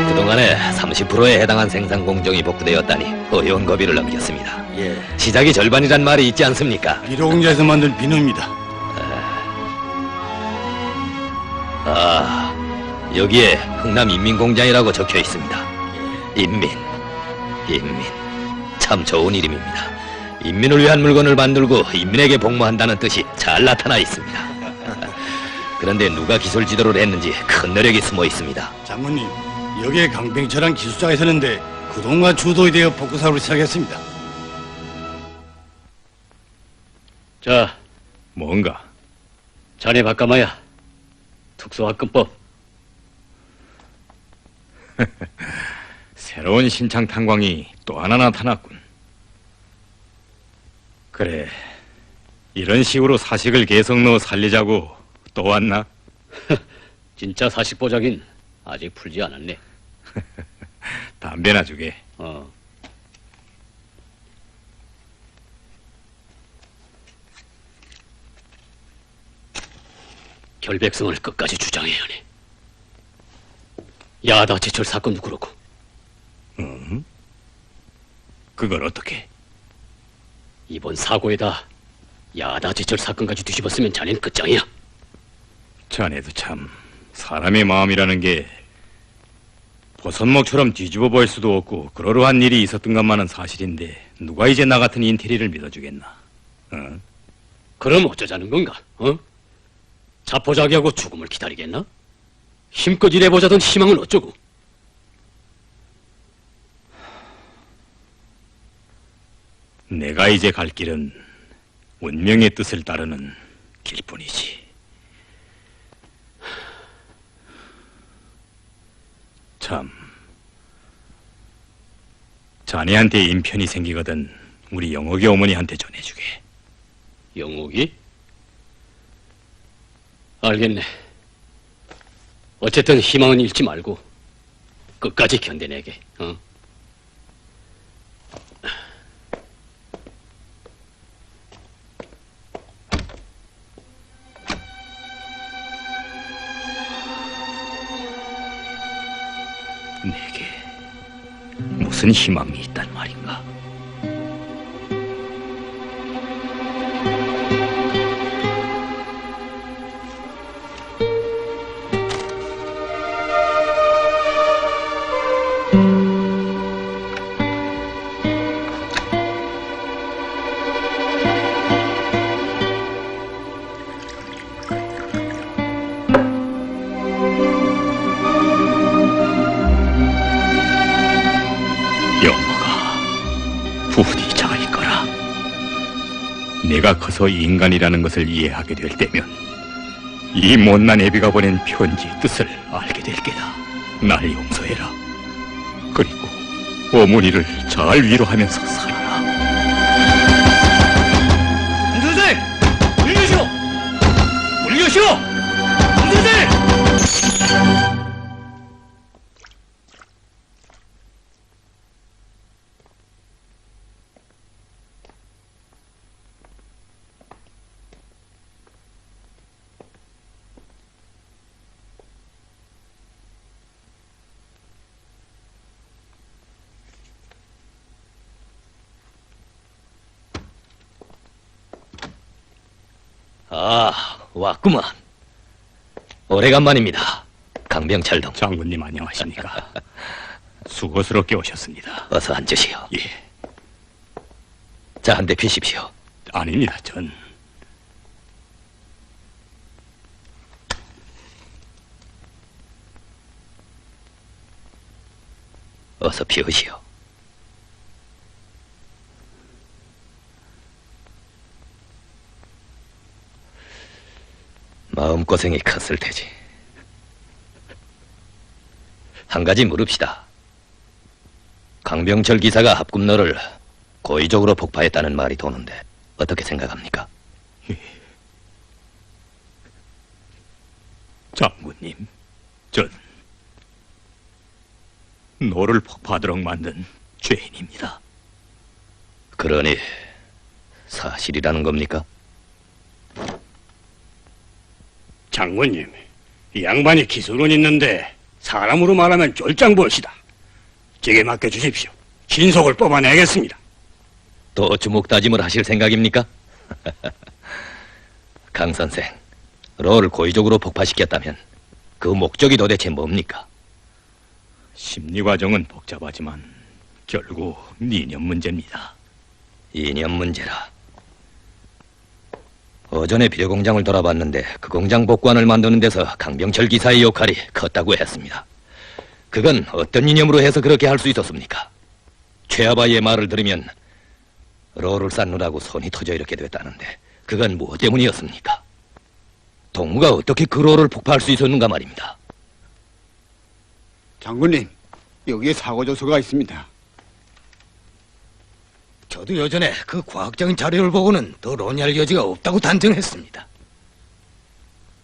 그동안에 30%에 해당한 생산 공정이 복구되었다니 어려운 고비를 넘겼습니다. 예. 시작이 절반이란 말이 있지 않습니까? 비료공장에서 만든 비누입니다. 아, 여기에 흥남인민공장이라고 적혀 있습니다. 인민. 참 좋은 이름입니다. 인민을 위한 물건을 만들고 인민에게 복무한다는 뜻이 잘 나타나 있습니다. 그런데 누가 기술 지도를 했는지 큰 내력이 숨어 있습니다. 장군님, 여기에 강병철한 기술자가 있었는데 그동안 주도에 대해 복구사업을 시작했습니다. 자, 뭔가? 자네 바까마야. 특수화금법. 새로운 신창 탄광이 또 하나 나타났군. 그래, 이런 식으로 사식을 계속 넣어 살리자고 또 왔나? 진짜 사식 보자긴 아직 풀지 않았네. 담배나 주게. 결백성을 끝까지 주장해야 하네. 야다 제철 사건도 그렇고. 그걸 어떻게? 이번 사고에다 야다 제철 사건까지 뒤집었으면 자넨 끝장이야. 자네도 참 사람의 마음이라는 게 보선목처럼 뒤집어 볼 수도 없고 그러려한 일이 있었던 것만은 사실인데 누가 이제 나 같은 인테리를 믿어주겠나? 그럼 어쩌자는 건가? 자포자기하고 죽음을 기다리겠나? 힘껏 일해보자던 희망은 어쩌고? 내가 이제 갈 길은 운명의 뜻을 따르는 길뿐이지. 참, 자네한테 인편이 생기거든 우리 영옥이 어머니한테 전해주게. 영옥이? 알겠네. 어쨌든 희망은 잃지 말고 끝까지 견뎌내게. 내게 무슨 희망이 있단 말인가? 부디 잘 있거라. 내가 커서 인간이라는 것을 이해하게 될 때면 이 못난 애비가 보낸 편지의 뜻을 알게 될 게다. 날 용서해라. 그리고 어머니를 잘 위로하면서 살아라. 홍 선생! 물려시오! 물려시오! 홍 선생! 아, 왔구만. 오래간만입니다. 강병철 동. 장군님 안녕하십니까? 수고스럽게 오셨습니다. 어서 앉으시오. 예. 자, 한 대 피십시오. 아닙니다, 전. 어서 피우시오. 마음고생이 컸을 테지. 한 가지 물읍시다. 강병철 기사가 합금로를 고의적으로 폭파했다는 말이 도는데 어떻게 생각합니까? 장군님, 전 노를 폭파하도록 만든 죄인입니다. 그러니 사실이라는 겁니까? 장군님, 이 양반이 기술은 있는데 사람으로 말하면 쫄짱볼시다. 제게 맡겨주십시오. 신속을 뽑아내겠습니다. 또 주목다짐을 하실 생각입니까? 강 선생, 로를 고의적으로 폭파시켰다면 그 목적이 도대체 뭡니까? 심리 과정은 복잡하지만 결국 이념 문제입니다. 이념 문제라. 어전에 비료공장을 돌아봤는데 그 공장 복관을 만드는 데서 강병철 기사의 역할이 컸다고 했습니다. 그건 어떤 이념으로 해서 그렇게 할 수 있었습니까? 최아바이의 말을 들으면 로를 쌓느라고 손이 터져 이렇게 됐다는데 그건 무엇 때문이었습니까? 동무가 어떻게 그 로를 폭파할 수 있었는가 말입니다. 장군님, 여기에 사고조서가 있습니다. 저도 예전에 그 과학적인 자료를 보고는 더 논의할 여지가 없다고 단정했습니다.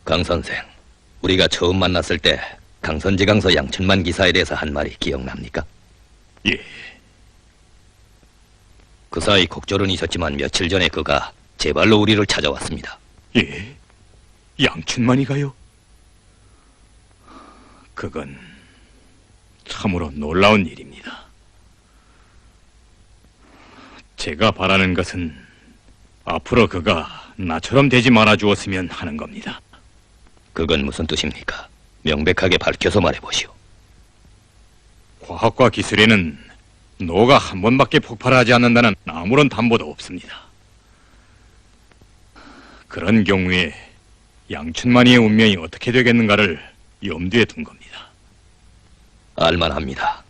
강 선생, 우리가 처음 만났을 때 강선지강서 양춘만 기사에 대해서 한 말이 기억납니까? 예. 그 사이 곡절은 있었지만 며칠 전에 그가 제 발로 우리를 찾아왔습니다. 예? 양춘만이가요? 그건 참으로 놀라운 일입니다. 제가 바라는 것은 앞으로 그가 나처럼 되지 말아 주었으면 하는 겁니다. 그건 무슨 뜻입니까? 명백하게 밝혀서 말해보시오. 과학과 기술에는 노가 한 번밖에 폭발하지 않는다는 아무런 담보도 없습니다. 그런 경우에 양춘만이의 운명이 어떻게 되겠는가를 염두에 둔 겁니다. 알만합니다.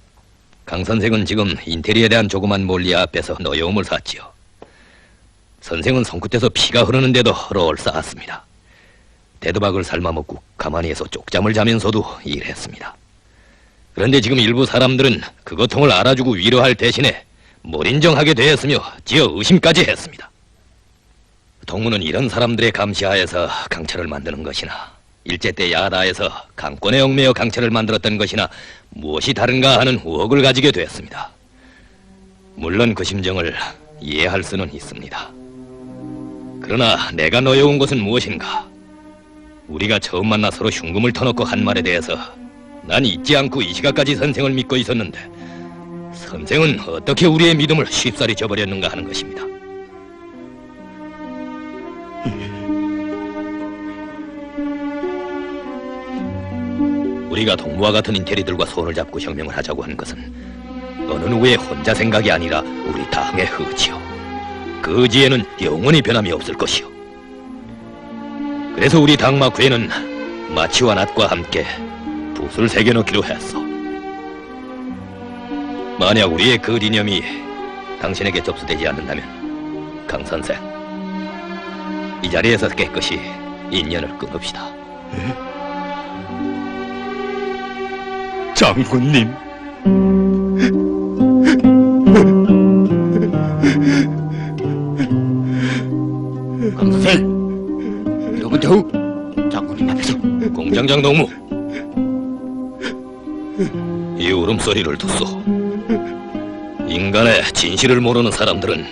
강 선생은 지금 인테리어에 대한 조그만 몰리 앞에서 노여움을 샀지요. 선생은 손끝에서 피가 흐르는데도 롤을 쌓았습니다. 대두박을 삶아먹고 가만히 해서 쪽잠을 자면서도 일했습니다. 그런데 지금 일부 사람들은 그 고통을 알아주고 위로할 대신에 몰인정하게 되었으며 지어 의심까지 했습니다. 동무는 이런 사람들의 감시하에서 강철을 만드는 것이나 일제 때 야다에서 강권에 얽매여 강철을 만들었던 것이나 무엇이 다른가 하는 의혹을 가지게 되었습니다. 물론 그 심정을 이해할 수는 있습니다. 그러나 내가 놓여온 것은 무엇인가? 우리가 처음 만나 서로 흉금을 터놓고 한 말에 대해서 난 잊지 않고 이 시각까지 선생을 믿고 있었는데 선생은 어떻게 우리의 믿음을 쉽사리 저버렸는가 하는 것입니다. 우리가 동무와 같은 인테리들과 손을 잡고 혁명을 하자고 하는 것은 어느 누구의 혼자 생각이 아니라 우리 당의 의지요. 그 의지에는 영원히 변함이 없을 것이요. 그래서 우리 당 마크에는 마치와 낫과 함께 붓을 새겨넣기로 했어. 만약 우리의 그 이념이 당신에게 접수되지 않는다면 강 선생, 이 자리에서 깨끗이 인연을 끊읍시다. 장군님. 강 선생, 이러부터 장군님 앞에서 공장장 동무, 이 울음소리를 듣소. 인간의 진실을 모르는 사람들은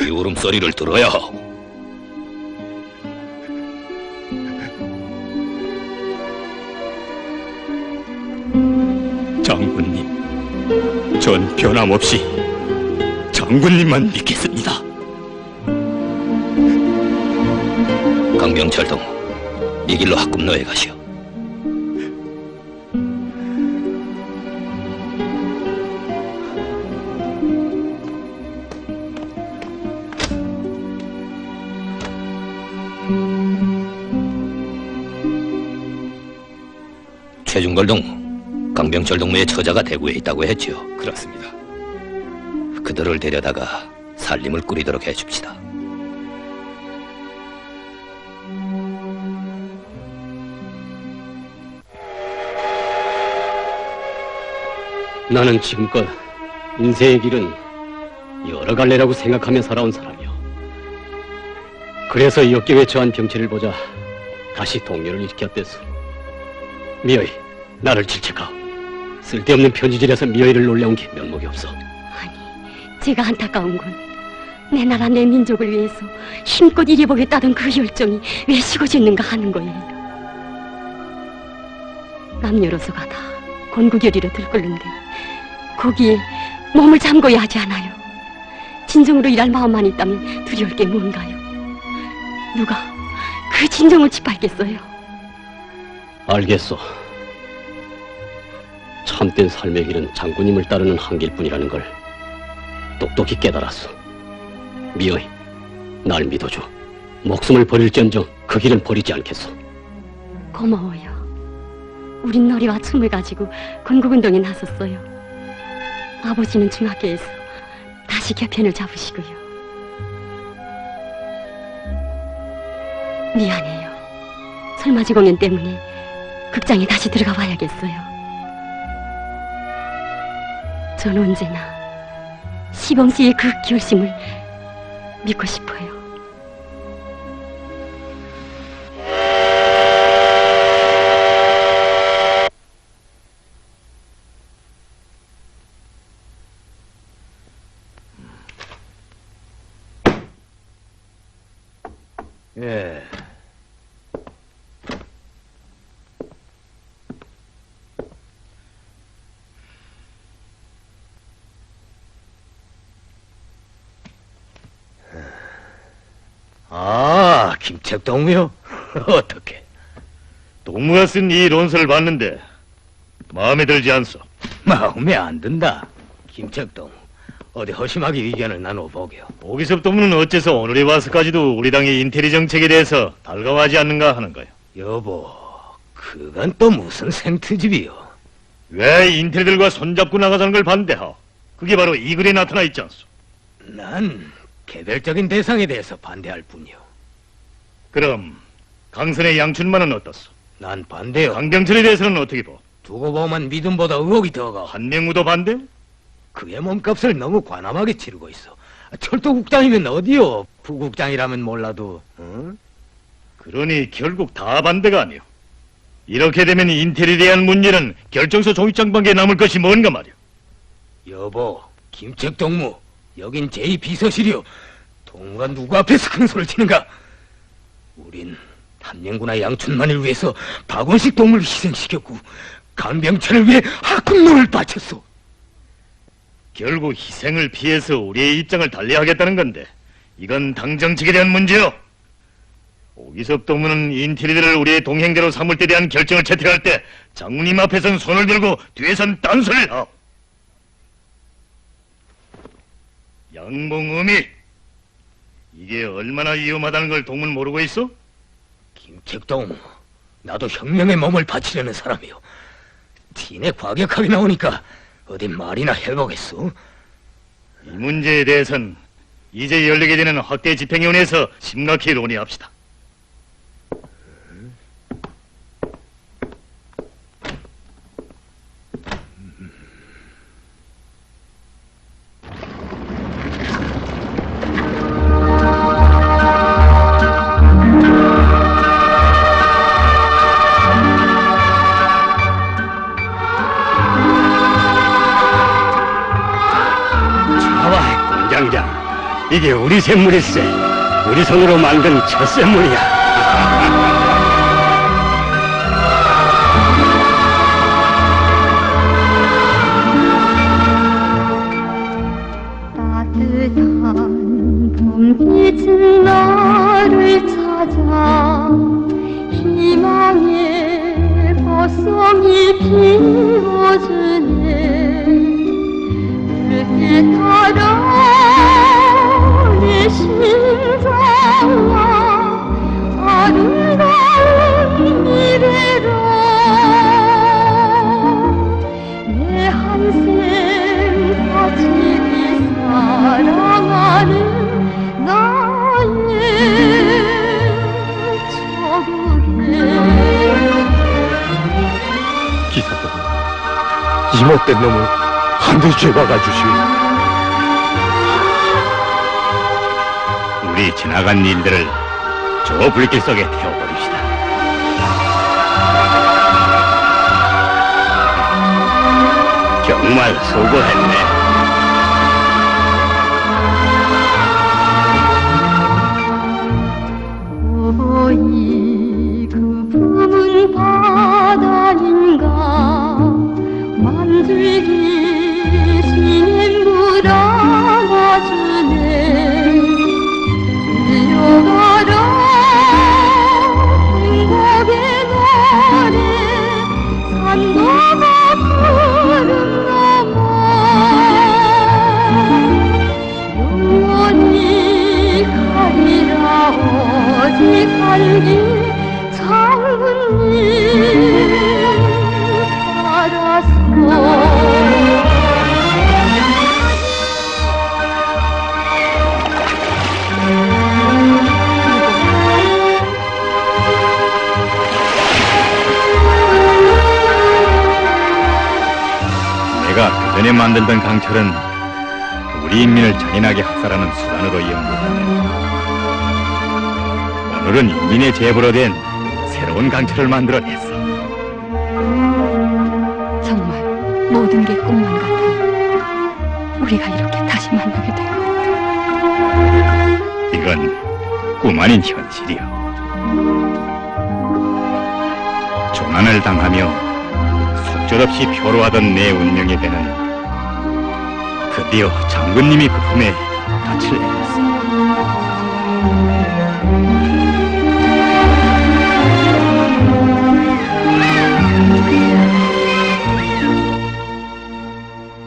이 울음소리를 들어야 하고 장군님, 전 변함없이 장군님만 믿겠습니다. 강병철 동무, 이 길로 학급로에 가시오. 최중걸 동무, 강병철 동무의 처자가 대구에 있다고 했지요. 그렇습니다. 그들을 데려다가 살림을 꾸리도록 해줍시다. 나는 지금껏 인생의 길은 여러 갈래라고 생각하며 살아온 사람이요. 그래서 이 역경에 처한 병철을 보자 다시 동료를 일으켰댔어. 미여이, 나를 질책하오. 쓸데없는 편지질에서 미여이를 놀려온 게 면목이 없어. 제가 안타까운 건 내 나라 내 민족을 위해서 힘껏 일해보겠다던 그 열정이 왜 식어졌는가 하는 거예요. 남녀로서가 다 권구결의로 들끓는데 거기에 몸을 잠궈야 하지 않아요. 진정으로 일할 마음만 있다면 두려울 게 뭔가요? 누가 그 진정을 짓밟겠어요? 알겠소. 참된 삶의 길은 장군님을 따르는 한길 뿐이라는 걸 똑똑히 깨달았어. 미어이, 날 믿어줘. 목숨을 버릴지언정 그 길은 버리지 않겠어. 고마워요. 우린 놀이와 춤을 가지고 건국운동에 나섰어요. 아버지는 중학교에서 다시 개편을 잡으시고요. 미안해요. 설맞이 공연 때문에 극장에 다시 들어가 봐야겠어요. 전 언제나 시범 씨의 그 결심을 믿고 싶어요. 예. 아, 김책동무요? 어떻게? 동무가 쓴 이 논서를 봤는데 마음에 들지 않소? 마음에 안 든다. 김책동, 어디 허심하게 의견을 나눠보게요. 오기섭 동무는 어째서 오늘에 와서까지도 우리 당의 인테리 정책에 대해서 달가워하지 않는가 하는 거요. 여보, 그건 또 무슨 생트집이요? 왜 인테리들과 손잡고 나가자는 걸 반대하? 그게 바로 이 글에 나타나 있지 않소? 난 개별적인 대상에 대해서 반대할 뿐이요. 그럼 강선의 양춘만은 어떻소? 난 반대요. 강병철에 대해서는 어떻게 봐? 두고 보면 믿음보다 의혹이 더가. 한명우도 반대? 그의 몸값을 너무 관함하게 치르고 있어. 철도국장이면 어디요? 부국장이라면 몰라도. 어? 그러니 결국 다 반대가 아니오. 이렇게 되면 인텔에 대한 문제는 결정서 종이장방에 남을 것이 뭔가 말이오. 여보, 김책동무, 여긴 제2비서실이요. 동무가 누구 앞에서 큰 소리를 치는가? 우린 함령구나 양춘만을 위해서 박원식 동무를 희생시켰고 강병철을 위해 학군노를 바쳤소. 결국 희생을 피해서 우리의 입장을 달리하겠다는 건데 이건 당정직에 대한 문제요. 오기섭 동무는 인테리들을 우리의 동행자로 삼을 때 대한 결정을 채택할 때 장군님 앞에선 손을 들고 뒤에선 딴소리를 하오. 양봉음이 이게 얼마나 위험하다는 걸 동문 모르고 있어? 김책동, 나도 혁명의 몸을 바치려는 사람이요. 티내 과격하게 나오니까 어디 말이나 해보겠소? 이 문제에 대해선 이제 열리게 되는 확대 집행위원회에서 심각히 논의합시다. 공장장, 이게 우리 샘물일세. 우리 손으로 만든 첫 샘물이야. 따뜻한 봄빛은 나를 찾아 희망의 보송이 피워주네. 불빛하러 내 심장아 아름다운 미래로 내 한생 바치리 사랑하는 나의 조국에. 기사님, 이 못된 놈을 한 대 죄박아 주시오. 우리 지나간 일들을 저 불길 속에 태워버립시다. 정말 수고했네. 오이 그 품은 바다인가 만들기 시냇물 안아주네. 뛰어가라 행복의 노래 산 넘어 우리나라가 그전에 만들던 강철은 우리 인민을 잔인하게 학살하는 수단으로 이용됐다면 오늘은 인민의 제보로 된 새로운 강철을 만들어냈어. 정말 모든 게 꿈만 같아요. 우리가 이렇게 다시 만나게 된 것. 이건 꿈 아닌 현실이요. 조난을 당하며 속절없이 표로하던 내 운명의 배는 드디어 장군님이 그 품에 닻을 내렸어.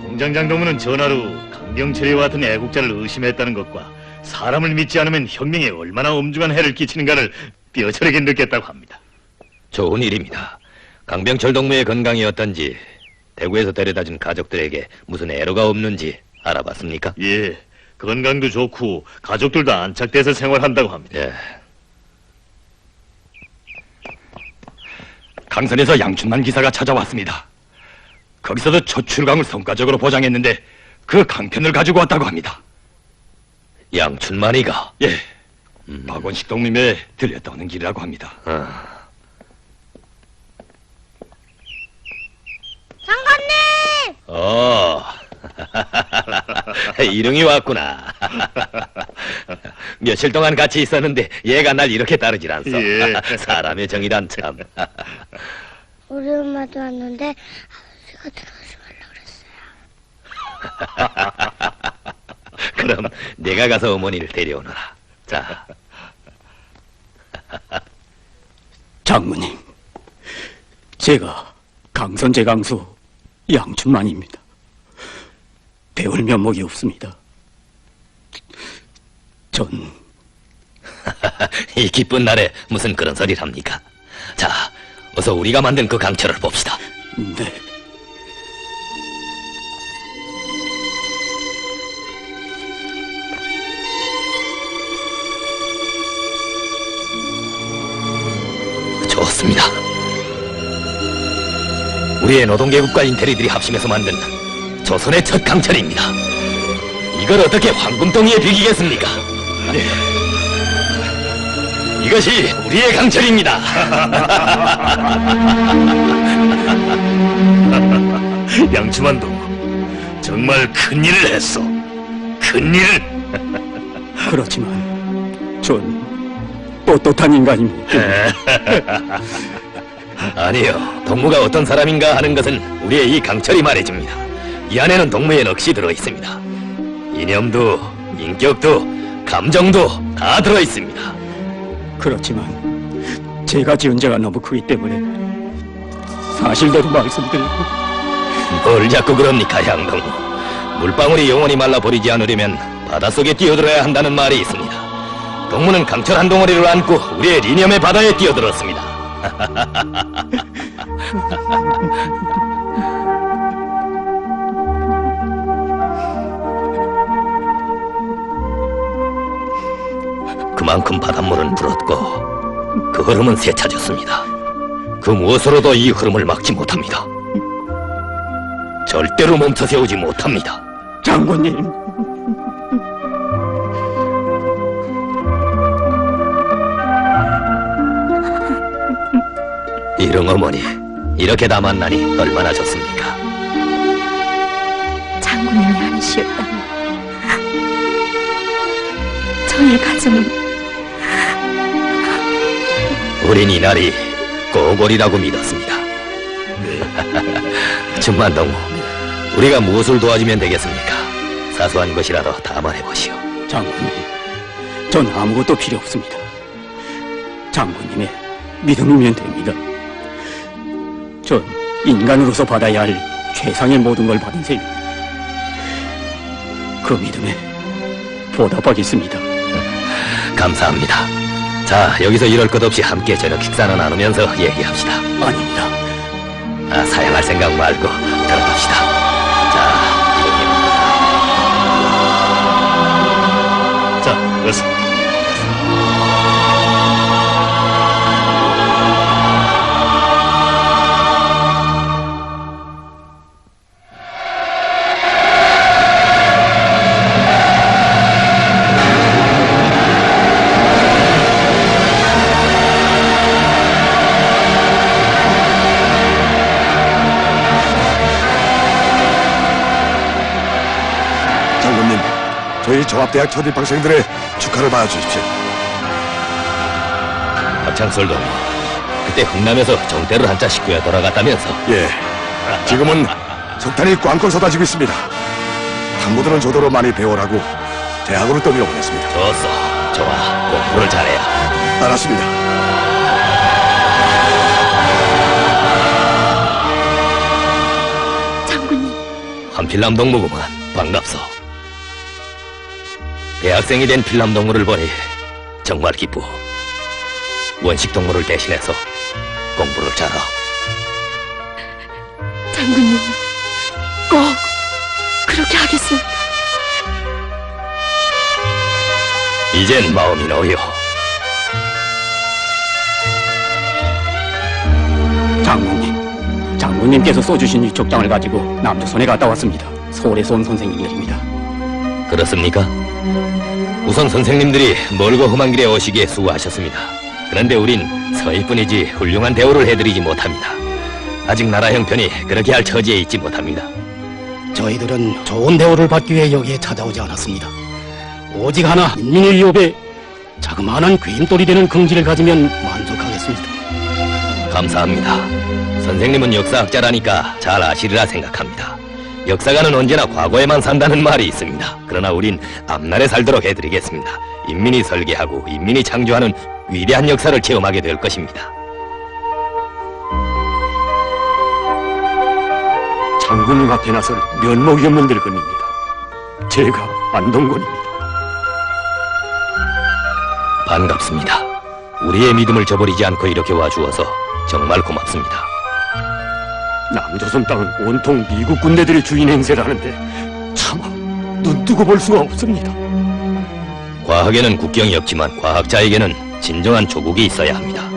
공장장 동무는 전화로 강병철이와 같은 애국자를 의심했다는 것과 사람을 믿지 않으면 혁명에 얼마나 엄중한 해를 끼치는가를 뼈저리게 느꼈다고 합니다. 좋은 일입니다. 강병철 동무의 건강이 어떤지, 대구에서 데려다준 가족들에게 무슨 애로가 없는지 알아봤습니까? 예, 건강도 좋고 가족들도 안착돼서 생활한다고 합니다. 예. 강선에서 양춘만 기사가 찾아왔습니다. 거기서도 첫 출강을 성과적으로 보장했는데 그 강편을 가지고 왔다고 합니다. 양춘만이가? 예. 박원식 동님에 들렸다 오는 길이라고 합니다. 이릉이 왔구나. 며칠 동안 같이 있었는데 얘가 날 이렇게 따르질 않소. 예. 사람의 정이란 참. 우리 엄마도 왔는데 아버지가 들어오지 말라 그랬어요. 그럼 내가 가서 어머니를 데려오너라. 자. 장모님, 제가 강선제강수 양춘만입니다. 배울 면목이 없습니다. 전 이 기쁜 날에 무슨 그런 소리를 합니까? 자, 어서 우리가 만든 그 강철을 봅시다. 네. 좋습니다. 우리의 노동계급과 인테리들이 합심해서 만든 조선의 첫 강철입니다. 이걸 어떻게 황금덩이에 비기겠습니까? 네. 이것이 우리의 강철입니다. 양춘만 동무, 정말 큰일을 했어. 큰일을. 그렇지만 전 떳떳한 인간입니다. 아니요, 동무가 어떤 사람인가 하는 것은 우리의 이 강철이 말해줍니다. 이 안에는 동무의 넋이 들어있습니다. 이념도, 인격도, 감정도 다 들어있습니다. 그렇지만 제가 지은 죄가 너무 크기 때문에 사실대로 말씀드리고. 뭘 자꾸 그럽니까, 양동무? 물방울이 영원히 말라버리지 않으려면 바닷속에 뛰어들어야 한다는 말이 있습니다. 동무는 강철 한 덩어리를 안고 우리의 이념의 바다에 뛰어들었습니다. 그만큼 바닷물은 불었고 그 흐름은 새차졌습니다. 그 무엇으로도 이 흐름을 막지 못합니다. 절대로 멈춰 세우지 못합니다. 장군님, 이릉 어머니, 이렇게 다 만나니 얼마나 좋습니까? 장군님이 아니시었다면 저희 가정은 우린 이날이 꼬골이라고 믿었습니다. 준만동무, 우리가 무엇을 도와주면 되겠습니까? 사소한 것이라도 다 말해보시오. 장군님, 전 아무것도 필요 없습니다. 장군님의 믿음이면 됩니다. 전 인간으로서 받아야 할 최상의 모든 걸 받은 셈입니다. 그 믿음에 보답하겠습니다. 감사합니다. 자, 여기서 이럴 것 없이 함께 저녁 식사는 나누면서 얘기합시다. 아닙니다. 사양할 생각 말고 들어갑시다. 자, 어서. 저희 종합대학 초등학생들의 축하를 봐주십시오. 박창설도 그때 흥남에서 정대를 한자 식구에 돌아갔다면서. 예, 지금은 석탄이 꽝꽝 쏟아지고 있습니다. 학부들은 저더러 많이 배우라고 대학으로 떠밀어보냈습니다. 좋소. 좋아. 공부를 잘해야. 알았습니다. 장군님. 한필남 동무구만. 반갑소. 대학생이 된 필남 동무를 보니 정말 기쁘. 원식 동무를 대신해서 공부를 잘하. 장군님, 꼭 그렇게 하겠습니다. 이젠 마음이 놓여. 장군님께서 써주신 이 족장을 가지고 남조선에 갔다 왔습니다. 서울에서 온 선생님들입니다. 그렇습니까? 우선 선생님들이 멀고 험한 길에 오시기에 수고하셨습니다. 그런데 우린 서희뿐이지 훌륭한 대우를 해드리지 못합니다. 아직 나라 형편이 그렇게 할 처지에 있지 못합니다. 저희들은 좋은 대우를 받기 위해 여기에 찾아오지 않았습니다. 오직 하나 인민의 위협에 자그마한 괴임돌이 되는 긍지를 가지면 만족하겠습니다. 감사합니다. 선생님은 역사학자라니까 잘 아시리라 생각합니다. 역사가는 언제나 과거에만 산다는 말이 있습니다. 그러나 우린 앞날에 살도록 해드리겠습니다. 인민이 설계하고 인민이 창조하는 위대한 역사를 체험하게 될 것입니다. 장군님 앞에 나설 면목이 없는 늙은입니다. 제가 안동군입니다. 반갑습니다. 우리의 믿음을 저버리지 않고 이렇게 와주어서 정말 고맙습니다. 남조선 땅은 온통 미국 군대들이 주인 행세를 하는데 차마 눈뜨고 볼 수가 없습니다. 과학에는 국경이 없지만 과학자에게는 진정한 조국이 있어야 합니다.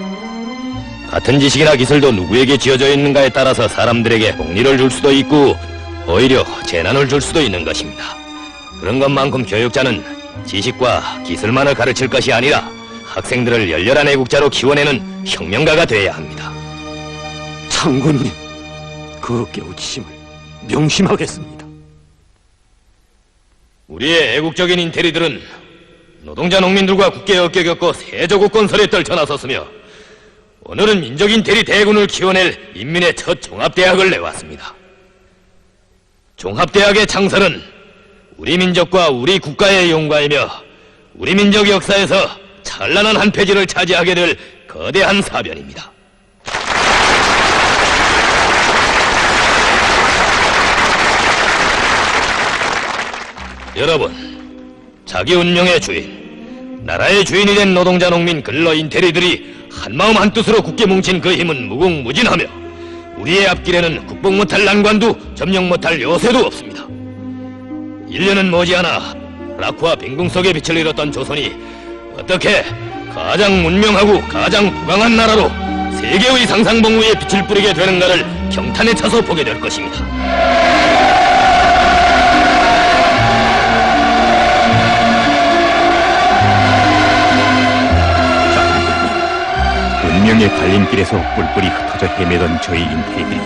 같은 지식이나 기술도 누구에게 쥐어져 있는가에 따라서 사람들에게 복리를 줄 수도 있고 오히려 재난을 줄 수도 있는 것입니다. 그런 것만큼 교육자는 지식과 기술만을 가르칠 것이 아니라 학생들을 열렬한 애국자로 키워내는 혁명가가 되어야 합니다. 장군님, 그 깨우치심을 명심하겠습니다. 우리의 애국적인 인테리들은 노동자 농민들과 굳게 어깨 겪고 새 조국 건설에 떨쳐나섰으며 오늘은 민족 인테리 대군을 키워낼 인민의 첫 종합대학을 내왔습니다. 종합대학의 창설은 우리 민족과 우리 국가의 용과이며 우리 민족 역사에서 찬란한 한 페이지를 차지하게 될 거대한 사변입니다. 여러분, 자기 운명의 주인, 나라의 주인이 된 노동자 농민 근로 인테리들이 한마음 한뜻으로 굳게 뭉친 그 힘은 무궁무진하며 우리의 앞길에는 극복 못할 난관도 점령 못할 요새도 없습니다. 1년은 머지않아 락후와 빈궁 속에 빛을 잃었던 조선이 어떻게 가장 문명하고 가장 부강한 나라로 세계의 상상봉 위에 빛을 뿌리게 되는가를 경탄에 차서 보게 될 것입니다. 운명의 갈림길에서 뿔뿔이 흩어져 헤매던 저희 인테리들이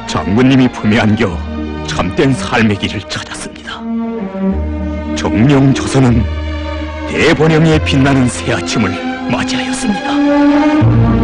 장군님이 품에 안겨 참된 삶의 길을 찾았습니다. 정명조선은 대번영에 빛나는 새 아침을 맞이하였습니다.